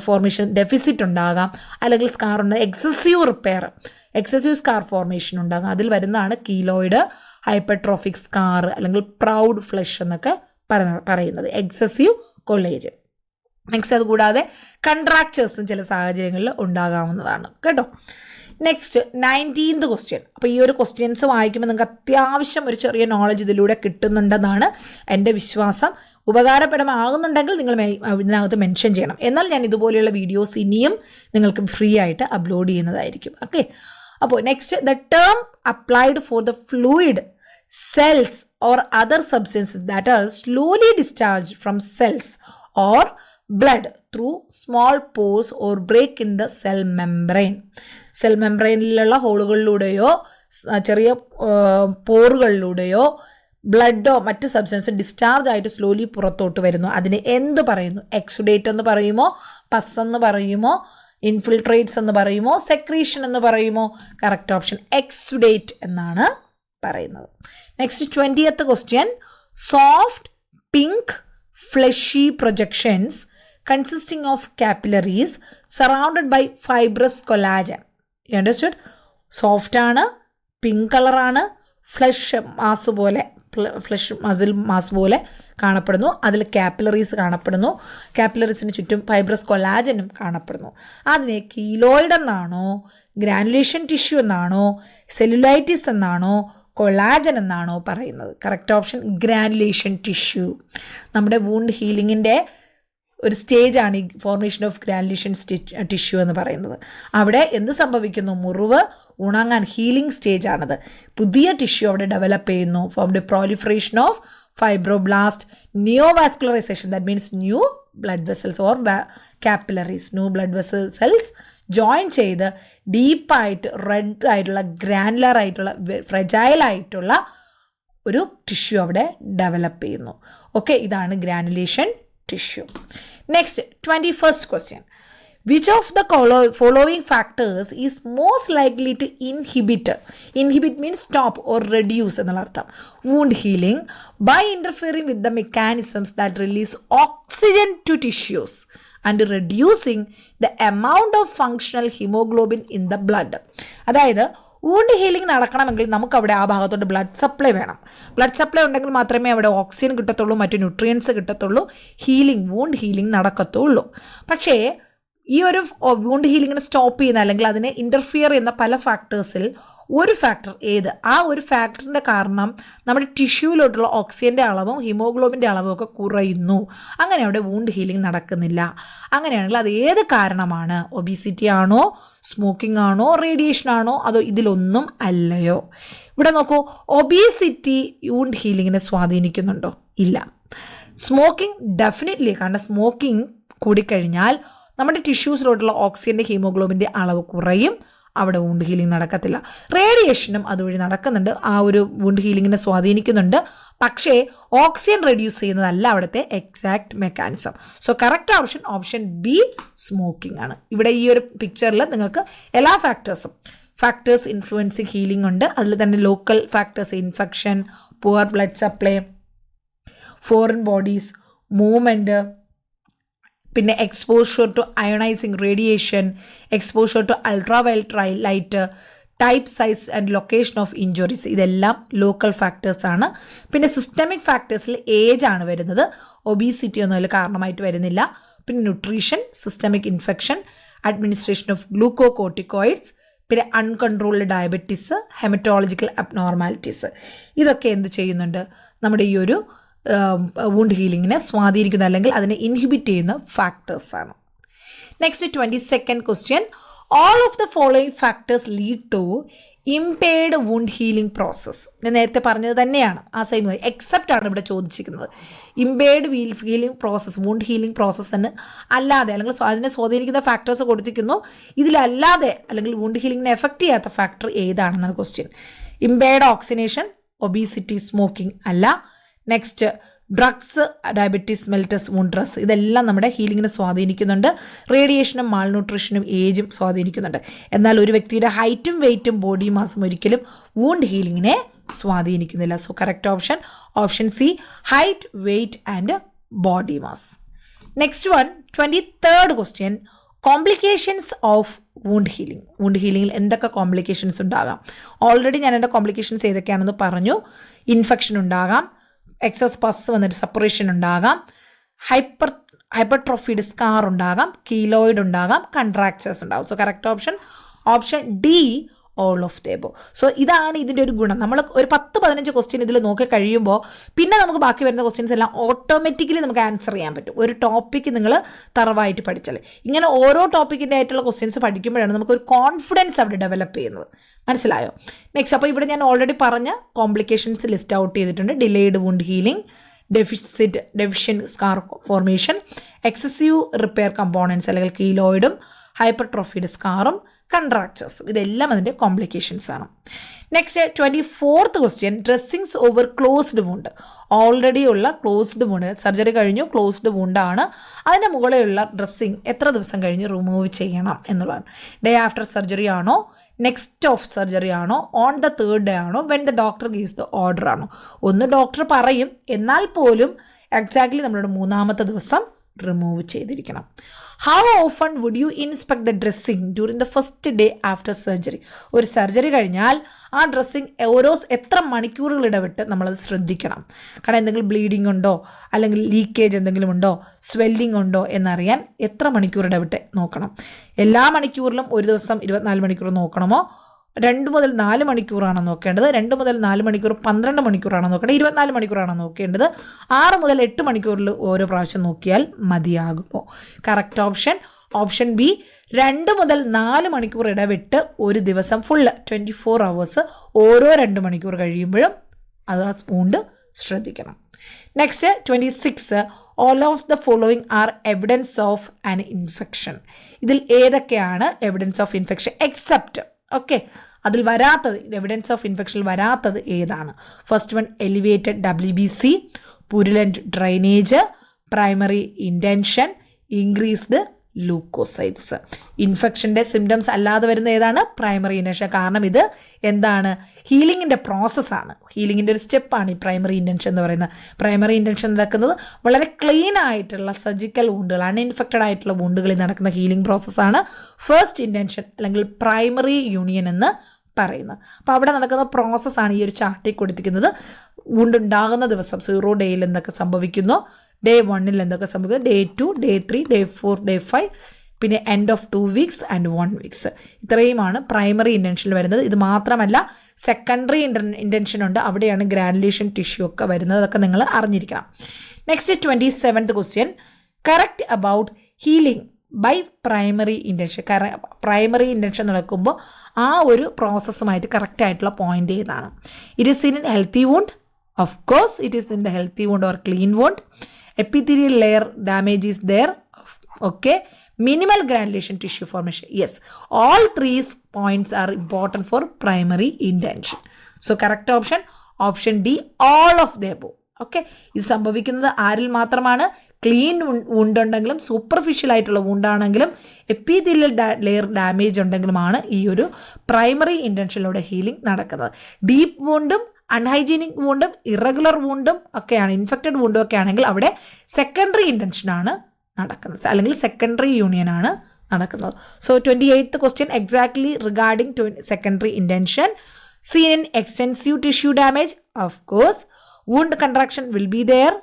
ഫോർമേഷൻ ഡെഫിസിറ്റ് ഉണ്ടാകാം, അല്ലെങ്കിൽ സ്കാർ ഉണ്ട് എക്സസീവ് സ്കാർ ഫോർമേഷൻ ഉണ്ടാകും. അതിൽ വരുന്നതാണ് കീലോയിഡ്, ഹൈപ്പർട്രോഫിക് സ്കാർ അല്ലെങ്കിൽ പ്രൗഡ് ഫ്ലഷ് എന്നൊക്കെ പറയുന്നത്, എക്സസീവ് കൊളേജൻ. നെക്സ്റ്റ് അതുകൂടാതെ കൺട്രാക്ചേഴ്സും ചില സാഹചര്യങ്ങളിൽ ഉണ്ടാകാവുന്നതാണ് കേട്ടോ. Next 19th question. അപ്പോൾ ഈ ഒരു ക്വസ്റ്റ്യൻസ് വായിക്കുമ്പോൾ നിങ്ങൾക്ക് അത്യാവശ്യം ഒരു ചെറിയ നോളജ് ഇതിലൂടെ കിട്ടുന്നുണ്ടെന്നാണ് എൻ്റെ വിശ്വാസം. ഉപകാരപ്രദമാകുന്നുണ്ടെങ്കിൽ നിങ്ങൾ ഇതിനകത്ത് മെൻഷൻ ചെയ്യണം. എന്നാൽ ഞാൻ ഇതുപോലെയുള്ള വീഡിയോസ് ഇനിയും നിങ്ങൾക്ക് ഫ്രീ ആയിട്ട് അപ്ലോഡ് ചെയ്യുന്നതായിരിക്കും. ഓക്കെ, അപ്പോൾ next, the term applied for the fluid cells or other substances that are slowly discharged from cells or blood through small pores or break in the cell membrane. Cell മെംബ്രെയിനിലുള്ള ഹോളുകളിലൂടെയോ ചെറിയ പോറുകളിലൂടെയോ ബ്ലഡോ മറ്റ് substance discharge ആയിട്ട് slowly പുറത്തോട്ട് വരുന്നു. അതിന് എന്ത് പറയുന്നു? എക്സുഡേറ്റ് എന്ന് പറയുമോ, പസ് എന്ന് പറയുമോ, ഇൻഫിൽട്രേറ്റ്സ് എന്ന് പറയുമോ, സെക്രീഷൻ എന്ന് പറയുമോ? കറക്റ്റ് ഓപ്ഷൻ എക്സുഡേറ്റ് എന്നാണ് പറയുന്നത്. Next 20th question. Soft pink fleshy projections consisting of capillaries surrounded by fibrous collagen. You understood? Soft ആണ്, പിങ്ക് കളറാണ്, ഫ്ലഷ് മസിൽ മാസ് പോലെ കാണപ്പെടുന്നു. അതിൽ കാപ്പിലറീസ് കാണപ്പെടുന്നു. കാപ്പിലറീസിന് ചുറ്റും ഫൈബ്രസ് കൊലാജനും കാണപ്പെടുന്നു. അതിനെ കീലോയിഡ് എന്നാണോ, ഗ്രാനുലേഷൻ ടിഷ്യൂ എന്നാണോ, സെല്ലുലൈറ്റിസ് എന്നാണോ, കൊളാജൻ എന്നാണോ പറയുന്നത്? Correct option granulation tissue. നമ്മുടെ വൂണ്ട് ഹീലിങ്ങിൻ്റെ ഒരു സ്റ്റേജാണ് ഈ ഫോർമേഷൻ ഓഫ് ഗ്രാനുലേഷൻ ടിഷ്യൂ എന്ന് പറയുന്നത്. അവിടെ എന്ത് സംഭവിക്കുന്നു? മുറിവ് ഉണങ്ങാൻ ഹീലിംഗ് സ്റ്റേജാണത്. പുതിയ ടിഷ്യൂ അവിടെ ഡെവലപ്പ് ചെയ്യുന്നു. Form the proliferation of fibroblast, neovascularisation, that means new blood vessels or capillaries, new blood vessels join ചെയ്ത് ഡീപ്പായിട്ട് റെഡ് ആയിട്ടുള്ള ഗ്രാനുലർ ആയിട്ടുള്ള ഫ്രെജൈൽ ആയിട്ടുള്ള ഒരു ടിഷ്യൂ അവിടെ ഡെവലപ്പ് ചെയ്യുന്നു. ഓക്കെ, ഇതാണ് granulation tissue. Next, 21st question. Which of the following factors is most likely to inhibit means stop or reduce എന്നുള്ള അർത്ഥം, wound healing by interfering with the mechanisms that release oxygen to tissues and reducing the amount of functional hemoglobin in the blood. അതായത് wound healing നടക്കണമെങ്കിൽ നമുക്കവിടെ ആ ഭാഗത്തോട്ട് blood supply വേണം. Blood supply ഉണ്ടെങ്കിൽ മാത്രമേ അവിടെ ഓക്സിജൻ കിട്ടത്തുള്ളൂ, മറ്റു ന്യൂട്രിയൻസ് കിട്ടത്തുള്ളൂ, വൂണ്ട് ഹീലിംഗ് നടക്കത്തുള്ളൂ. പക്ഷേ ഈ ഒരു വൂണ്ട് ഹീലിങ്ങിനെ സ്റ്റോപ്പ് ചെയ്യുന്ന അല്ലെങ്കിൽ അതിനെ ഇൻ്റർഫിയർ ചെയ്യുന്ന പല ഫാക്ടേഴ്സിൽ ഒരു ഫാക്ടർ ഏത്? ആ ഒരു ഫാക്ടറിൻ്റെ കാരണം നമ്മുടെ ടിഷ്യൂവിലോട്ടുള്ള ഓക്സിജൻ്റെ അളവും ഹിമോഗ്ലോബിൻ്റെ അളവും ഒക്കെ കുറയുന്നു. അങ്ങനെ അവിടെ വൂണ്ട് ഹീലിംഗ് നടക്കുന്നില്ല. അങ്ങനെയാണെങ്കിൽ അത് ഏത് കാരണമാണ്? ഒബീസിറ്റി ആണോ, സ്മോക്കിംഗ് ആണോ, റേഡിയേഷൻ ആണോ, അതോ ഇതിലൊന്നും അല്ലയോ? ഇവിടെ നോക്കൂ, ഒബീസിറ്റി വൂണ്ട് ഹീലിങ്ങിനെ സ്വാധീനിക്കുന്നുണ്ടോ? ഇല്ല. സ്മോക്കിംഗ് ഡെഫിനറ്റ്ലി, കാരണം സ്മോക്കിംഗ് കൂടിക്കഴിഞ്ഞാൽ നമ്മുടെ ടിഷ്യൂസിലോട്ടുള്ള ഓക്സിജൻ്റെ ഹീമോഗ്ലോബിൻ്റെ അളവ് കുറയും, അവിടെ വൂണ്ട് ഹീലിംഗ് നടക്കത്തില്ല. റേഡിയേഷനും അതുവഴി നടക്കുന്നുണ്ട്, ആ ഒരു വൂണ്ട് ഹീലിങ്ങിനെ സ്വാധീനിക്കുന്നുണ്ട്. പക്ഷേ ഓക്സിജൻ റെഡ്യൂസ് ചെയ്യുന്നതല്ല അവിടുത്തെ exact mechanism. So correct option option B smoking ആണ്. ഇവിടെ ഈ ഒരു പിക്ചറിൽ നിങ്ങൾക്ക് എല്ലാ ഫാക്ടേഴ്സ് ഇൻഫ്ലുവൻസിങ് ഹീലിംഗ് ഉണ്ട്. അതിൽ തന്നെ local factors, infection, poor blood supply, foreign bodies, movement, പിന്നെ exposure to ionising radiation, exposure to ultraviolet light, type, size and location of injuries, ഇതെല്ലാം ലോക്കൽ ഫാക്ടേഴ്സാണ്. പിന്നെ സിസ്റ്റമിക് ഫാക്ടേഴ്സിൽ ഏജ് ആണ് വരുന്നത്. ഒബീസിറ്റി ഒന്നും അതിൽ കാരണമായിട്ട് വരുന്നില്ല. പിന്നെ nutrition, systemic infection, administration of glucocorticoids, പിന്നെ അൺകൺട്രോൾഡ് ഡയബറ്റീസ്, ഹെമറ്റോളജിക്കൽ അബ്നോർമാലിറ്റീസ്, ഇതൊക്കെ എന്ത് ചെയ്യുന്നുണ്ട്, നമ്മുടെ ഈ ഒരു വൂണ്ട് ഹീലിങ്ങിനെ സ്വാധീനിക്കുന്ന അല്ലെങ്കിൽ അതിനെ ഇൻഹിബിറ്റ് ചെയ്യുന്ന ഫാക്ടേഴ്സാണ്. Next 22nd question, all of the following factors lead to impaired wound healing process. ഞാൻ നേരത്തെ പറഞ്ഞത് തന്നെയാണ്, ആ സെയിം എക്സെപ്റ്റ് ആണ് ഇവിടെ ചോദിച്ചിരിക്കുന്നത്. Impaired healing process, wound healing പ്രോസസ്സിന് അല്ലാതെ അല്ലെങ്കിൽ അതിനെ സ്വാധീനിക്കുന്ന ഫാക്ടേഴ്സ് കൊടുത്തിരിക്കുന്നു, ഇതിലല്ലാതെ അല്ലെങ്കിൽ വൂണ്ട് ഹീലിംഗിനെ എഫക്റ്റ് ചെയ്യാത്ത ഫാക്ടർ ഏതാണെന്നാണ് question. Impaired oxygenation, obesity, smoking അല്ല. നെക്സ്റ്റ് ഡ്രഗ്സ്, ഡയബറ്റീസ് മെൽറ്റസ്, വൂണ്ട്രസ്, ഇതെല്ലാം നമ്മുടെ ഹീലിങ്ങിനെ സ്വാധീനിക്കുന്നുണ്ട്. റേഡിയേഷനും മാൾന്യൂട്രീഷനും ഏജും സ്വാധീനിക്കുന്നുണ്ട്. എന്നാൽ ഒരു വ്യക്തിയുടെ ഹൈറ്റും വെയ്റ്റും ബോഡി മാസും ഒരിക്കലും വൂണ്ട് ഹീലിങ്ങിനെ സ്വാധീനിക്കുന്നില്ല. So correct option C, height, weight and body mass. Next one 23rd question, complications of wound healing. Wound ഹീലിംഗിൽ എന്തൊക്കെ കോംപ്ലിക്കേഷൻസ് ഉണ്ടാകാം? ഓൾറെഡി ഞാൻ എൻ്റെ കോംപ്ലിക്കേഷൻസ് ഏതൊക്കെയാണെന്ന് പറഞ്ഞു. ഇൻഫെക്ഷൻ ഉണ്ടാകാം, എക്സസ് പസ് വന്നിട്ട് സെപ്പറേഷൻ ഉണ്ടാകാം, ഹൈപ്പർട്രോഫീഡ് സ്കാർ ഉണ്ടാകാം, കീലോയിഡ് ഉണ്ടാകാം, കൺട്രാക്ചേഴ്സ് ഉണ്ടാകും. So correct option D, all of the above. So ഇതാണ് ഇതിൻ്റെ ഒരു ഗുണം. നമ്മൾ ഒരു 10-15 ക്വസ്റ്റ്യൻ ഇതിൽ നോക്കി കഴിയുമ്പോൾ പിന്നെ നമുക്ക് ബാക്കി വരുന്ന ക്വസ്റ്റ്യൻസ് എല്ലാം ഓട്ടോമാറ്റിക്കലി നമുക്ക് ആൻസർ ചെയ്യാൻ പറ്റും, ഒരു ടോപ്പിക്ക് നിങ്ങൾ തറവായിട്ട് പഠിച്ചാൽ. ഇങ്ങനെ ഓരോ ടോപ്പിക്കിൻ്റെ ആയിട്ടുള്ള ക്വസ്റ്റ്യൻസ് പഠിക്കുമ്പോഴാണ് നമുക്കൊരു കോൺഫിഡൻസ് അവിടെ ഡെവലപ്പ് ചെയ്യുന്നത്. മനസ്സിലായോ? നെക്സ്റ്റ്, അപ്പോൾ ഇവിടെ ഞാൻ ഓൾറെഡി പറഞ്ഞ കോംപ്ലിക്കേഷൻസ് ലിസ്റ്റ് ഔട്ട് ചെയ്തിട്ടുണ്ട്. Delayed wound healing, deficient scar formation, excessive repair components അല്ലെങ്കിൽ കീലോയിഡും ഹൈപ്പർട്രോഫീഡ് സ്കാറും കൺട്രാക്ചേഴ്സും, ഇതെല്ലാം അതിൻ്റെ കോംപ്ലിക്കേഷൻസ് ആണ്. Next 24th question, dressings over closed wound. Already ഉള്ള ക്ലോസ്ഡ് വൂണ്ട്, സർജറി കഴിഞ്ഞു ക്ലോസ്ഡ് വൂണ്ടാണ്, അതിൻ്റെ മുകളിലുള്ള ഡ്രസ്സിങ് എത്ര ദിവസം കഴിഞ്ഞ് റിമൂവ് ചെയ്യണം എന്നുള്ളതാണ്. ഡേ ആഫ്റ്റർ സർജറി ആണോ, നെക്സ്റ്റ് ഓഫ് സർജറി ആണോ, ഓൺ ദ 3rd ഡേ ആണോ, when the doctor gives the order ആണോ? ഒന്ന് ഡോക്ടർ പറയും, എന്നാൽ പോലും എക്സാക്ട്ലി നമ്മളോട് 3ാമത്തെ ദിവസം റിമൂവ് ചെയ്തിരിക്കണം. How often would you inspect the dressing during the first day after surgery? ഒരു സർജറി കഴിഞ്ഞാൽ ആ ഡ്രസ്സിങ് എത്ര മണിക്കൂറുകൾ ഇടവിട്ട് നമ്മളത് ശ്രദ്ധിക്കണം. കാരണം എന്തെങ്കിലും ബ്ലീഡിങ് ഉണ്ടോ, അല്ലെങ്കിൽ ലീക്കേജ് എന്തെങ്കിലും ഉണ്ടോ, സ്വെല്ലിംഗ് ഉണ്ടോ എന്നറിയാൻ എത്ര മണിക്കൂർ ഇടവിട്ട് നോക്കണം? എല്ലാ മണിക്കൂറിലും ഒരു ദിവസം 24 മണിക്കൂർ നോക്കണമോ? 2 മുതൽ 4 മണിക്കൂറാണോ നോക്കേണ്ടത്? 2 മുതൽ 4 മണിക്കൂർ 12 മണിക്കൂറാണോ നോക്കേണ്ടത്? 24 മണിക്കൂറാണോ നോക്കേണ്ടത്? 6 മുതൽ 8 മണിക്കൂറിൽ ഓരോ പ്രാവശ്യം നോക്കിയാൽ മതിയാകുമോ? കറക്റ്റ് ഓപ്ഷൻ ബി, 2 മുതൽ 4 മണിക്കൂർ ഇടവിട്ട് ഒരു ദിവസം ഫുള്ള് 24 hours ഓരോ 2 മണിക്കൂർ കഴിയുമ്പോഴും അത് ആ വൂണ്ട് ശ്രദ്ധിക്കണം. Next 26, all of the following are evidence of an infection. ഇതിൽ ഏതൊക്കെയാണ് evidence of infection except? Okay, അതിൽ വരാത്തത്, എവിഡൻസ് ഓഫ് ഇൻഫെക്ഷൻ വരാത്തത് ഏതാണ്? First one, elevated WBC, purulent drainage, primary intention, increased leucocytes. ഇൻഫെക്ഷൻ്റെ സിംറ്റംസ് അല്ലാതെ വരുന്ന ഏതാണ്? Primary intention. കാരണം ഇത് എന്താണ്? ഹീലിങ്ങിൻ്റെ പ്രോസസ്സാണ്, ഹീലിങ്ങിൻ്റെ ഒരു സ്റ്റെപ്പാണ് ഈ പ്രൈമറി ഇൻറ്റൻഷൻ എന്ന് പറയുന്നത്. പ്രൈമറി ഇൻറ്റൻഷൻ നടക്കുന്നത് വളരെ ക്ലീൻ ആയിട്ടുള്ള സർജിക്കൽ വൂണ്ടുകൾ, അൺഇൻഫെക്റ്റഡ് ആയിട്ടുള്ള വൂണ്ടുകളിൽ നടക്കുന്ന ഹീലിംഗ് പ്രോസസ്സാണ് ഫസ്റ്റ് ഇൻറ്റൻഷൻ അല്ലെങ്കിൽ പ്രൈമറി യൂണിയൻ എന്ന് പറയുന്നത്. അപ്പോൾ അവിടെ നടക്കുന്ന പ്രോസസ്സാണ് ഈ ഒരു ചാർട്ടിൽ കൊടുത്തിരിക്കുന്നത്. വൂണ്ടുണ്ടാകുന്ന ദിവസം 0 ഡേയിൽ എന്തൊക്കെ സംഭവിക്കുന്നു, ഡേ 1 എന്തൊക്കെ സംഭവിക്കുന്നു, ഡേ 2, ഡേ 3, ഡേ 4, ഡേ 5, പിന്നെ end of 2 weeks and 1 week. ഇത്രയുമാണ് പ്രൈമറി ഇൻറ്റൻഷനിൽ വരുന്നത്. ഇത് മാത്രമല്ല സെക്കൻഡറി ഇൻറ്റൻഷൻ ഉണ്ട്, അവിടെയാണ് ഗ്രാനുലേഷൻ ടിഷ്യൂ ഒക്കെ വരുന്നത്. അതൊക്കെ നിങ്ങൾ അറിഞ്ഞിരിക്കണം. Next 27th question, correct about healing by primary intention. Primary intention നടക്കുമ്പോൾ ആ ഒരു പ്രോസസ്സുമായിട്ട് കറക്റ്റ് ആയിട്ടുള്ള പോയിന്റ് ഏതാണ്? It is in healthy wound, of course it is in the healthy wound or clean wound. Epithelial layer damage is there, okay. Minimal granulation tissue formation, yes. All 3 points are important for primary intention. So correct option D, all of the above. Okay, ഇത് സംഭവിക്കുന്നത് ആരിൽ മാത്രമാണ്? Clean wound ഉണ്ടെങ്കിലും superficial ആയിട്ടുള്ള വൂണ്ടാണെങ്കിലും epithelial layer damage ഉണ്ടെങ്കിലുമാണ് ഈ ഒരു primary ഇൻറ്റൻഷനിലൂടെ healing നടക്കുന്നത്. Deep വൂണ്ടും unhygienic വൂണ്ടും irregular വൂണ്ടും ഒക്കെയാണ്, ഇൻഫെക്റ്റഡ് വൂണ്ടും ഒക്കെ ആണെങ്കിൽ അവിടെ സെക്കൻഡറി ഇൻറ്റൻഷനാണ് നടക്കുന്നത്, അല്ലെങ്കിൽ സെക്കൻഡറി യൂണിയൻ ആണ് നടക്കുന്നത്. So 28th question exactly regarding secondary intention. Seen in extensive tissue damage, of course. Wound contraction will be there.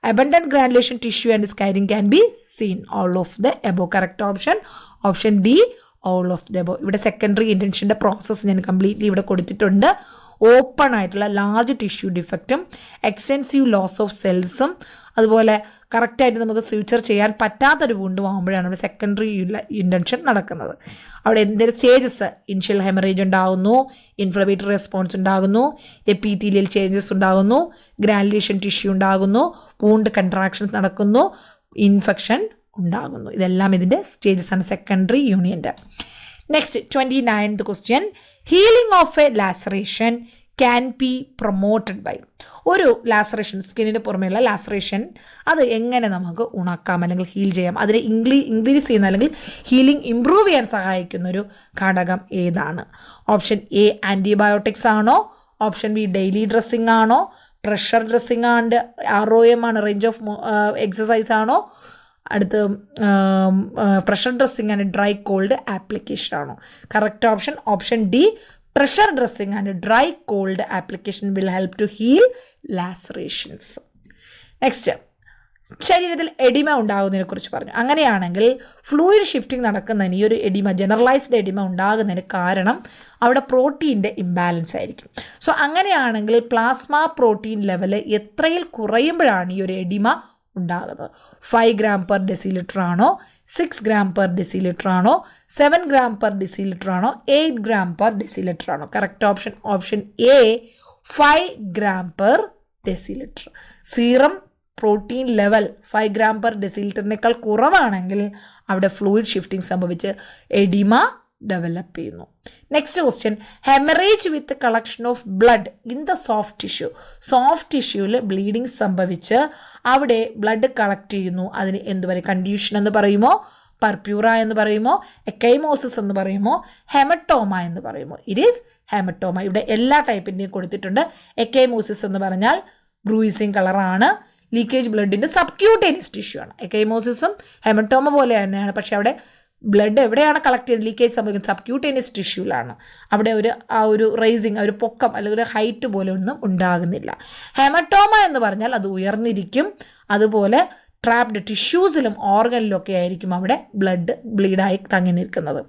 Abundant granulation tissue and scarring can be seen. All of the above. Correct option D, all of the above. ഇവിടെ secondary ഇൻറ്റൻഷൻ്റെ process ഞാൻ completely ഇവിടെ കൊടുത്തിട്ടുണ്ട്. Open ആയിട്ടുള്ള large tissue ഡിഫക്റ്റും extensive loss of സെൽസും അതുപോലെ കറക്റ്റായിട്ട് നമുക്ക് സ്യൂച്ചർ ചെയ്യാൻ പറ്റാത്തൊരു വൂണ്ടും ആകുമ്പോഴാണ് ഇവിടെ സെക്കൻഡറി ഇൻറ്റൻഷൻ നടക്കുന്നത്. അവിടെ എന്തെങ്കിലും സ്റ്റേജസ്, ഇനിഷ്യൽ ഹെമറേജ് ഉണ്ടാകുന്നു, ഇൻഫ്ലമേറ്ററി റെസ്പോൺസ് ഉണ്ടാകുന്നു, എപ്പിത്തീലിയൽ ചേഞ്ചസ് ഉണ്ടാകുന്നു, ഗ്രാനുലേഷൻ ടിഷ്യൂ ഉണ്ടാകുന്നു, വൂണ്ട് കൺട്രാക്ഷൻസ് നടക്കുന്നു, ഇൻഫെക്ഷൻ ഉണ്ടാകുന്നു. ഇതെല്ലാം ഇതിൻ്റെ സ്റ്റേജസ് ആണ് സെക്കൻഡറി യൂണിയൻ്റെ. Next 29th question, healing of a laceration can be promoted by. ഒരു ലാസറേഷൻ, സ്കിന്നിന് പുറമെയുള്ള ലാസറേഷൻ, അത് എങ്ങനെ നമുക്ക് ഉണക്കാം അല്ലെങ്കിൽ ഹീൽ ചെയ്യാം, അതിനെ ഇൻക്രീസ് ചെയ്യുന്ന അല്ലെങ്കിൽ ഹീലിംഗ് ഇംപ്രൂവ് ചെയ്യാൻ സഹായിക്കുന്ന ഒരു ഘടകം ഏതാണ്? ഓപ്ഷൻ എ ആൻറ്റിബയോട്ടിക്സ് ആണോ, ഓപ്ഷൻ ബി ഡെയിലി ഡ്രസ്സിംഗ് ആണോ, പ്രഷർ ഡ്രസ്സിംഗ് ആൻഡ് ROM ആണ്, റേഞ്ച് ഓഫ് എക്സസൈസ് ആണോ, അടുത്ത് pressure dressing and dry cold application ആണോ? Correct option option D, pressure dressing and dry cold application will help to heal lacerations. Next, ശരീരത്തിൽ oedema ഉണ്ടാകുന്നതിനെ കുറിച്ച് പറഞ്ഞു. അങ്ങനെയാണെങ്കിൽ ഫ്ലൂയിഡ് ഷിഫ്റ്റിംഗ് നടക്കുന്നതിന്, ഈ ഒരു എഡിമ, ജനറലൈസ്ഡ് എഡിമ ഉണ്ടാകുന്നതിന് കാരണം അവിടെ പ്രോട്ടീൻ്റെ ഇംബാലൻസ് ആയിരിക്കും. സോ അങ്ങനെയാണെങ്കിൽ പ്ലാസ്മ പ്രോട്ടീൻ ലെവൽ എത്രയിൽ കുറയുമ്പോഴാണ് ഈ ഒരു എഡിമ ഉണ്ടാകുന്നത്? 5 gram per deciliter ആണോ, 6 gram per deciliter ആണോ, 7 gram per deciliter ആണോ, 8 gram per deciliter ആണോ? Correct option option A, 5 gram per deciliter. Serum protein level 5 gram per deciliter കുറവാണെങ്കിൽ അവിടെ ഫ്ലൂയിഡ് ഷിഫ്റ്റിംഗ് സംഭവിച്ച് എഡിമ ഡെവലപ്പ് ചെയ്യുന്നു. Next question, haemorrhage with collection of blood in the soft tissue. Soft ടിഷ്യൂവിൽ bleeding സംഭവിച്ച് അവിടെ blood collect ചെയ്യുന്നു, അതിന് എന്ത് പറയും? കൺഡ്യൂഷൻ എന്ന് പറയുമോ, പർപ്യൂറ എന്ന് പറയുമോ, എക്കൈമോസിസ് എന്ന് പറയുമോ, ഹെമറ്റോമ എന്ന് പറയുമോ? It is haematoma. ഇവിടെ എല്ലാ ടൈപ്പിൻ്റെയും കൊടുത്തിട്ടുണ്ട്. എക്കൈമോസിസ് എന്ന് പറഞ്ഞാൽ ബ്രൂയിസിങ് കളറാണ്, ലീക്കേജ് ബ്ലഡിൻ്റെ സബ്ക്യൂട്ടേനിയസ് ടിഷ്യൂ ആണ്. എക്കൈമോസിസും ഹെമറ്റോമ പോലെ തന്നെയാണ്, പക്ഷേ അവിടെ ബ്ലഡ് എവിടെയാണ് കളക്ട് ചെയ്ത് ലീക്കേജ് സംഭവിക്കുന്നത്? സബ്ക്യൂട്ടേനിയസ് ടിഷ്യൂലാണ്. അവിടെ ഒരു റൈസിങ്, ഒരു പൊക്കം അല്ലെങ്കിൽ ഒരു ഹൈറ്റ് പോലെ ഒന്നും ഉണ്ടാകുന്നില്ല. ഹെമറ്റോമ എന്ന് പറഞ്ഞാൽ അത് ഉയർന്നിരിക്കും, അതുപോലെ ട്രാപ്ഡ് ടിഷ്യൂസിലും ഓർഗനിലും ഒക്കെ ആയിരിക്കും അവിടെ ബ്ലീഡായി തങ്ങി നിൽക്കുന്നത്.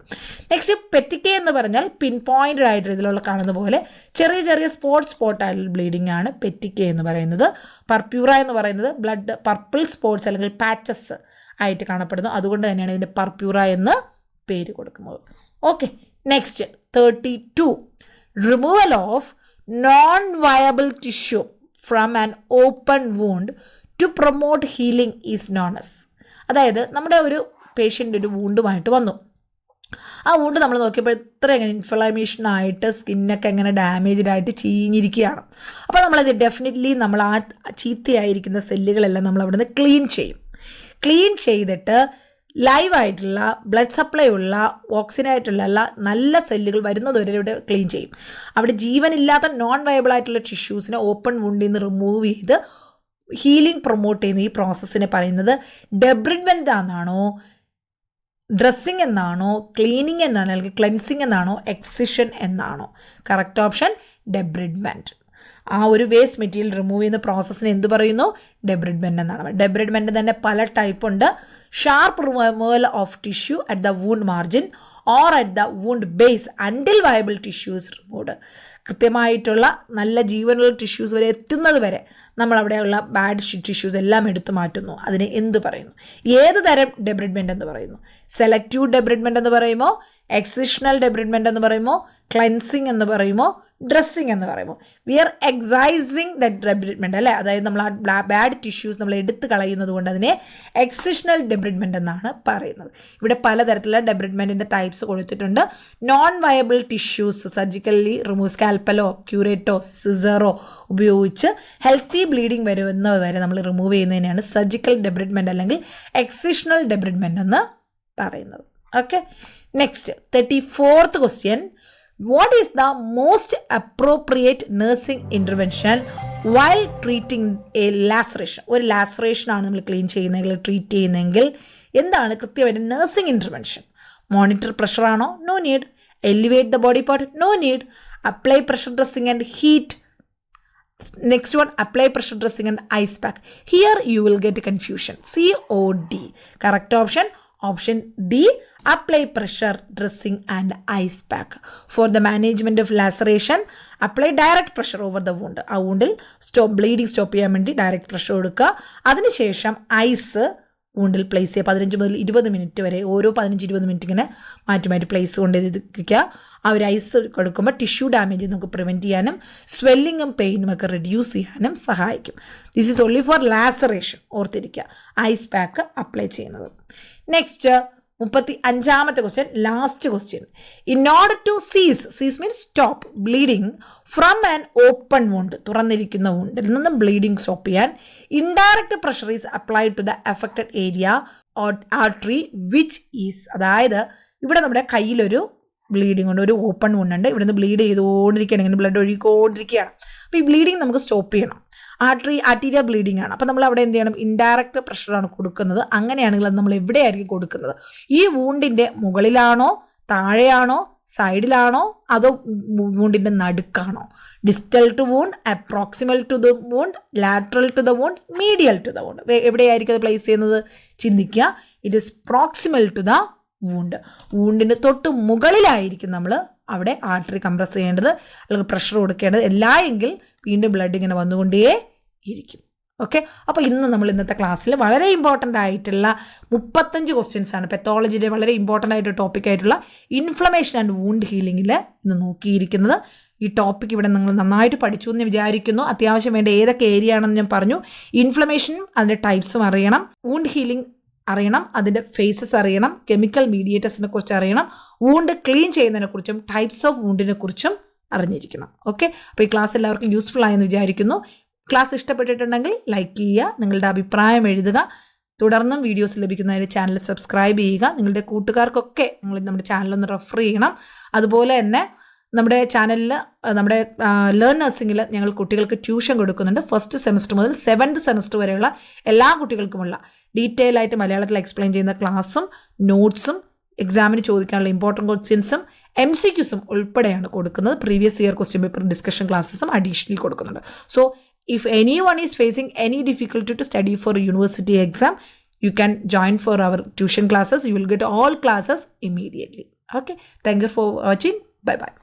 നെക്സ്റ്റ്, പെറ്റിക്കെ എന്ന് പറഞ്ഞാൽ പിൻ പോയിന്റഡ് ആയിട്ട് ഇതിലുള്ള കാണുന്ന പോലെ ചെറിയ ചെറിയ സ്പോട്ടായിട്ടുള്ള ബ്ലീഡിംഗ് ആണ് പെറ്റിക്കെ എന്ന് പറയുന്നത്. പർപ്യൂറ എന്ന് പറയുന്നത് ബ്ലഡ് പർപ്പിൾ സ്പോട്ട്സ് അല്ലെങ്കിൽ പാച്ചസ് ആയിട്ട് കാണപ്പെടുന്നു, അതുകൊണ്ട് തന്നെയാണ് ഇതിൻ്റെ പർപ്യൂറ എന്ന് പേര് കൊടുക്കുന്നത്. Okay, next 32, removal of non viable tissue from an open wound to promote healing is known as. അതായത് നമ്മുടെ ഒരു പേഷ്യൻ്റ് ഒരു വൂണ്ടുമായിട്ട് വന്നു, ആ വൂണ്ട് നമ്മൾ നോക്കിയപ്പോൾ ഇത്ര എങ്ങനെ ഇൻഫ്ലമേഷനായിട്ട് സ്കിന്നൊക്കെ എങ്ങനെ ഡാമേജ്ഡ് ആയിട്ട് ചീഞ്ഞിരിക്കുകയാണ്. അപ്പോൾ നമ്മളത് ഡെഫിനറ്റ്ലി നമ്മൾ ആ ചീത്തയായിരിക്കുന്ന സെല്ലുകളെല്ലാം നമ്മൾ അവിടെ നിന്ന് ക്ലീൻ ചെയ്തിട്ട് ലൈവായിട്ടുള്ള ബ്ലഡ് സപ്ലൈ ഉള്ള ഓക്സിജനായിട്ടുള്ള നല്ല സെല്ലുകൾ വരുന്നത് വരെ ഇവിടെ ക്ലീൻ ചെയ്യും. അവിടെ ജീവനില്ലാത്ത നോൺ വയബിൾ ആയിട്ടുള്ള ടിഷ്യൂസിനെ ഓപ്പൺ വുണ്ടിൽ നിന്ന് റിമൂവ് ചെയ്ത് ഹീലിംഗ് പ്രൊമോട്ട് ചെയ്യുന്ന ഈ പ്രോസസ്സിനെ പറയുന്നത് ഡെബ്രിഡ്മെൻ്റ് എന്നാണോ, ഡ്രസ്സിങ് എന്നാണോ, ക്ലീനിങ് എന്നാണോ, അല്ലെങ്കിൽ ക്ലെൻസിങ് എന്നാണോ, എക്സിഷൻ എന്നാണോ? Correct option debridement. ആ ഒരു വേസ്റ്റ് മെറ്റീരിയൽ റിമൂവ് ചെയ്യുന്ന പ്രോസസ്സിന് എന്ത് പറയുന്നു? ഡെബ്രിഡ്മെൻ്റ് എന്നാണ്. ഡെബ്രിഡ്മെൻ്റ് തന്നെ പല ടൈപ്പ് ഉണ്ട്. Sharp removal of tissue at the wound margin or at the wound base until viable tissues removed. കൃത്യമായിട്ടുള്ള നല്ല ജീവനുള്ള ടിഷ്യൂസ് വരെ എത്തുന്നത് വരെ നമ്മളവിടെയുള്ള ബാഡ് ടിഷ്യൂസ് എല്ലാം എടുത്തു മാറ്റുന്നു. അതിനെ എന്ത് പറയുന്നു? ഏത് തരം ഡെബ്രിഡ്മെൻ്റ് എന്ന് പറയുന്നു? സെലക്റ്റീവ് ഡെബ്രിഡ്മെൻ്റ് എന്ന് പറയുമോ, എക്സിഷണൽ ഡെബ്രിഡ്മെൻ്റ് എന്ന് പറയുമോ, ക്ലെൻസിങ് എന്ന് പറയുമോ, ഡ്രസ്സിങ് എന്ന് പറയുമ്പോൾ? വി ആർ എക്സൈസിങ് ദറ്റ് ഡെബ്രിഡ്മെൻ്റ് അല്ലേ, അതായത് നമ്മൾ ആ ബാഡ് ടിഷ്യൂസ് നമ്മൾ എടുത്ത് കളയുന്നത് കൊണ്ട് അതിനെ എക്സിഷണൽ ഡെബ്രിഡ്മെൻ്റ് എന്നാണ് പറയുന്നത്. ഇവിടെ പലതരത്തിലുള്ള ഡെബ്രിഡ്മെൻറ്റിൻ്റെ ടൈപ്സ് കൊടുത്തിട്ടുണ്ട്. Non viable tissues surgically remove, സ്കാൽപ്പലോ ക്യൂറേറ്റോ സിസറോ ഉപയോഗിച്ച് ഹെൽത്തി ബ്ലീഡിങ് വരുന്നത് വരെ നമ്മൾ റിമൂവ് ചെയ്യുന്നതിനെയാണ് സർജിക്കൽ ഡെബ്രിഡ്മെൻറ്റ് അല്ലെങ്കിൽ എക്സിഷണൽ ഡെബ്രിഡ്മെൻറ്റ് എന്ന് പറയുന്നത്. Okay, next 34th question, what is the most appropriate nursing intervention while treating a laceration? ഒരു ലാസറേഷൻ ആണ് നമ്മൾ ക്ലീൻ ചെയ്യുന്നതെങ്കിൽ, ട്രീറ്റ് ചെയ്യുന്നതെങ്കിൽ എന്താണ് കൃത്യമായിട്ട് നഴ്സിംഗ് ഇൻ്റർവെൻഷൻ? മോണിറ്റർ പ്രഷർ ആണോ? No need. Elevate the body part? No need. Apply pressure dressing and heat. Next one, apply pressure dressing and ice pack. Here you will get confusion. COD. Correct option Option D, apply pressure dressing and ice pack. For the management of laceration, apply direct pressure over the wound. ആ woundൽ bleeding stop ചെയ്യാൻ വേണ്ടി direct pressure കൊടുക്കുക. അതിനുശേഷം ice woundൽ place ചെയ്യുക. 15 മുതൽ 20 minute വരെ ഓരോ 15-20 minute ഇങ്ങനെ മാറ്റി പ്ലേസ് കൊണ്ടിരിക്കുക. ആ ഒരു ഐസ് കൊടുക്കുമ്പോൾ ടിഷ്യൂ ഡാമേജ് നമുക്ക് പ്രിവെൻറ്റ് ചെയ്യാനും സ്വെല്ലിങ്ങും പെയിനും ഒക്കെ റിഡ്യൂസ് ചെയ്യാനും സഹായിക്കും. This is only for laceration, ഓർത്തിരിക്കുക ഐസ് പാക്ക് അപ്ലൈ ചെയ്യുന്നത്. നെക്സ്റ്റ് 35ാമത്തെ question, last question. In order to cease means stop bleeding from an open wound, തുറന്നിരിക്കുന്ന വൂണ്ടിൽ നിന്നും ബ്ലീഡിങ് സ്റ്റോപ്പ് ചെയ്യാൻ indirect pressure is applied to the affected area artery which is, അതായത് ഇവിടെ നമ്മുടെ കയ്യിലൊരു ബ്ലീഡിങ് ഉണ്ട്, ഒരു ഓപ്പൺ വൂണ്ടുണ്ട്, ഇവിടെ നിന്ന് ബ്ലീഡ് ചെയ്തുകൊണ്ടിരിക്കുകയാണ്, ഇങ്ങനെ ബ്ലഡ് ഒഴുകിക്കൊണ്ടിരിക്കുകയാണ്. അപ്പോൾ ഈ ബ്ലീഡിങ് നമുക്ക് സ്റ്റോപ്പ് ചെയ്യണം. ആർട്ടീരിയ ബ്ലീഡിംഗ് ആണ്. അപ്പോൾ നമ്മൾ അവിടെ എന്ത് ചെയ്യണം, ഇൻഡയറക്റ്റ് പ്രഷറാണ് കൊടുക്കുന്നത്. അങ്ങനെയാണെങ്കിൽ അത് നമ്മൾ എവിടെയായിരിക്കും കൊടുക്കുന്നത്? ഈ വൂണ്ടിൻ്റെ മുകളിലാണോ, താഴെയാണോ, സൈഡിലാണോ, അതോ വൂണ്ടിൻ്റെ നടുക്കാണോ? Distal to wound, a proximal to the wound, lateral to the wound, medial to the wound. എവിടെയായിരിക്കും അത് പ്ലേസ് ചെയ്യുന്നത്? ചിന്തിക്കുക. It is proximal to the wound. വൂണ്ടിന് തൊട്ട് മുകളിലായിരിക്കും നമ്മൾ അവിടെ ആർട്ടറി കംപ്രസ് ചെയ്യേണ്ടത് അല്ലെങ്കിൽ പ്രഷർ കൊടുക്കേണ്ടത്. എങ്കിൽ വീണ്ടും ബ്ലഡ് ഇങ്ങനെ വന്നുകൊണ്ടേ ഇരിക്കും. ഓക്കെ, അപ്പോൾ ഇന്നത്തെ ക്ലാസ്സിൽ വളരെ ഇമ്പോർട്ടൻ്റ് ആയിട്ടുള്ള 35 ക്വസ്റ്റ്യൻസ് ആണ് പെത്തോളജിയുടെ വളരെ ഇമ്പോർട്ടൻ്റ് ആയിട്ട് ടോപ്പിക്കായിട്ടുള്ള ഇൻഫ്ലമേഷൻ ആൻഡ് വൂണ്ട് ഹീലിങ്ങിൽ ഇന്ന് നോക്കിയിരിക്കുന്നത്. ഈ ടോപ്പിക് ഇവിടെ നിങ്ങൾ നന്നായിട്ട് പഠിച്ചു എന്ന് വിചാരിക്കുന്നു. അത്യാവശ്യം വേണ്ട ഏതൊക്കെ ഏരിയ ആണെന്ന് ഞാൻ പറഞ്ഞു. ഇൻഫ്ലമേഷനും അതിൻ്റെ ടൈപ്സും അറിയണം, വൂണ്ട് ഹീലിംഗ് അറിയണം, അതിൻ്റെ ഫേസസ് അറിയണം, കെമിക്കൽ മീഡിയേറ്റേഴ്സിനെ കുറിച്ച് അറിയണം, വൂണ്ട് ക്ലീൻ ചെയ്യുന്നതിനെ കുറിച്ചും ടൈപ്സ് ഓഫ് വൂണ്ടിനെ കുറിച്ചും അറിഞ്ഞിരിക്കണം. ഓക്കെ, അപ്പോൾ ഈ ക്ലാസ് എല്ലാവർക്കും യൂസ്ഫുൾ ആയെന്ന് വിചാരിക്കുന്നു. ക്ലാസ് ഇഷ്ടപ്പെട്ടിട്ടുണ്ടെങ്കിൽ ലൈക്ക് ചെയ്യുക, നിങ്ങളുടെ അഭിപ്രായം എഴുതുക. തുടർന്നും വീഡിയോസ് ലഭിക്കുന്നതിന് ചാനൽ സബ്സ്ക്രൈബ് ചെയ്യുക. നിങ്ങളുടെ കൂട്ടുകാർക്കൊക്കെ നിങ്ങൾ നമ്മുടെ ചാനലൊന്ന് റെഫർ ചെയ്യണം. അതുപോലെ തന്നെ നമ്മുടെ ചാനലിൽ നമ്മുടെ ലേൺ നഴ്സിംഗിൽ ഞങ്ങൾ കുട്ടികൾക്ക് ട്യൂഷൻ കൊടുക്കുന്നുണ്ട്. 1st സെമസ്റ്റർ മുതൽ 7th സെമസ്റ്റർ വരെയുള്ള എല്ലാ കുട്ടികൾക്കുമുള്ള ഡീറ്റെയിൽ ആയിട്ട് മലയാളത്തിൽ എക്സ്പ്ലെയിൻ ചെയ്യുന്ന ക്ലാസ്സും നോട്ട്സും എക്സാമിന് ചോദിക്കാനുള്ള ഇമ്പോർട്ടൻറ്റ് ക്വസ്റ്റ്യൻസും MCQസും ഉൾപ്പെടെയാണ് കൊടുക്കുന്നത്. Previous year question paper discussion ക്ലാസ്സസും അഡീഷണലി കൊടുക്കുന്നുണ്ട്. So if anyone is facing any difficulty to study for a university exam, you can join for our tuition classes. You will get all classes immediately. Okay, thank you for watching. Bye bye.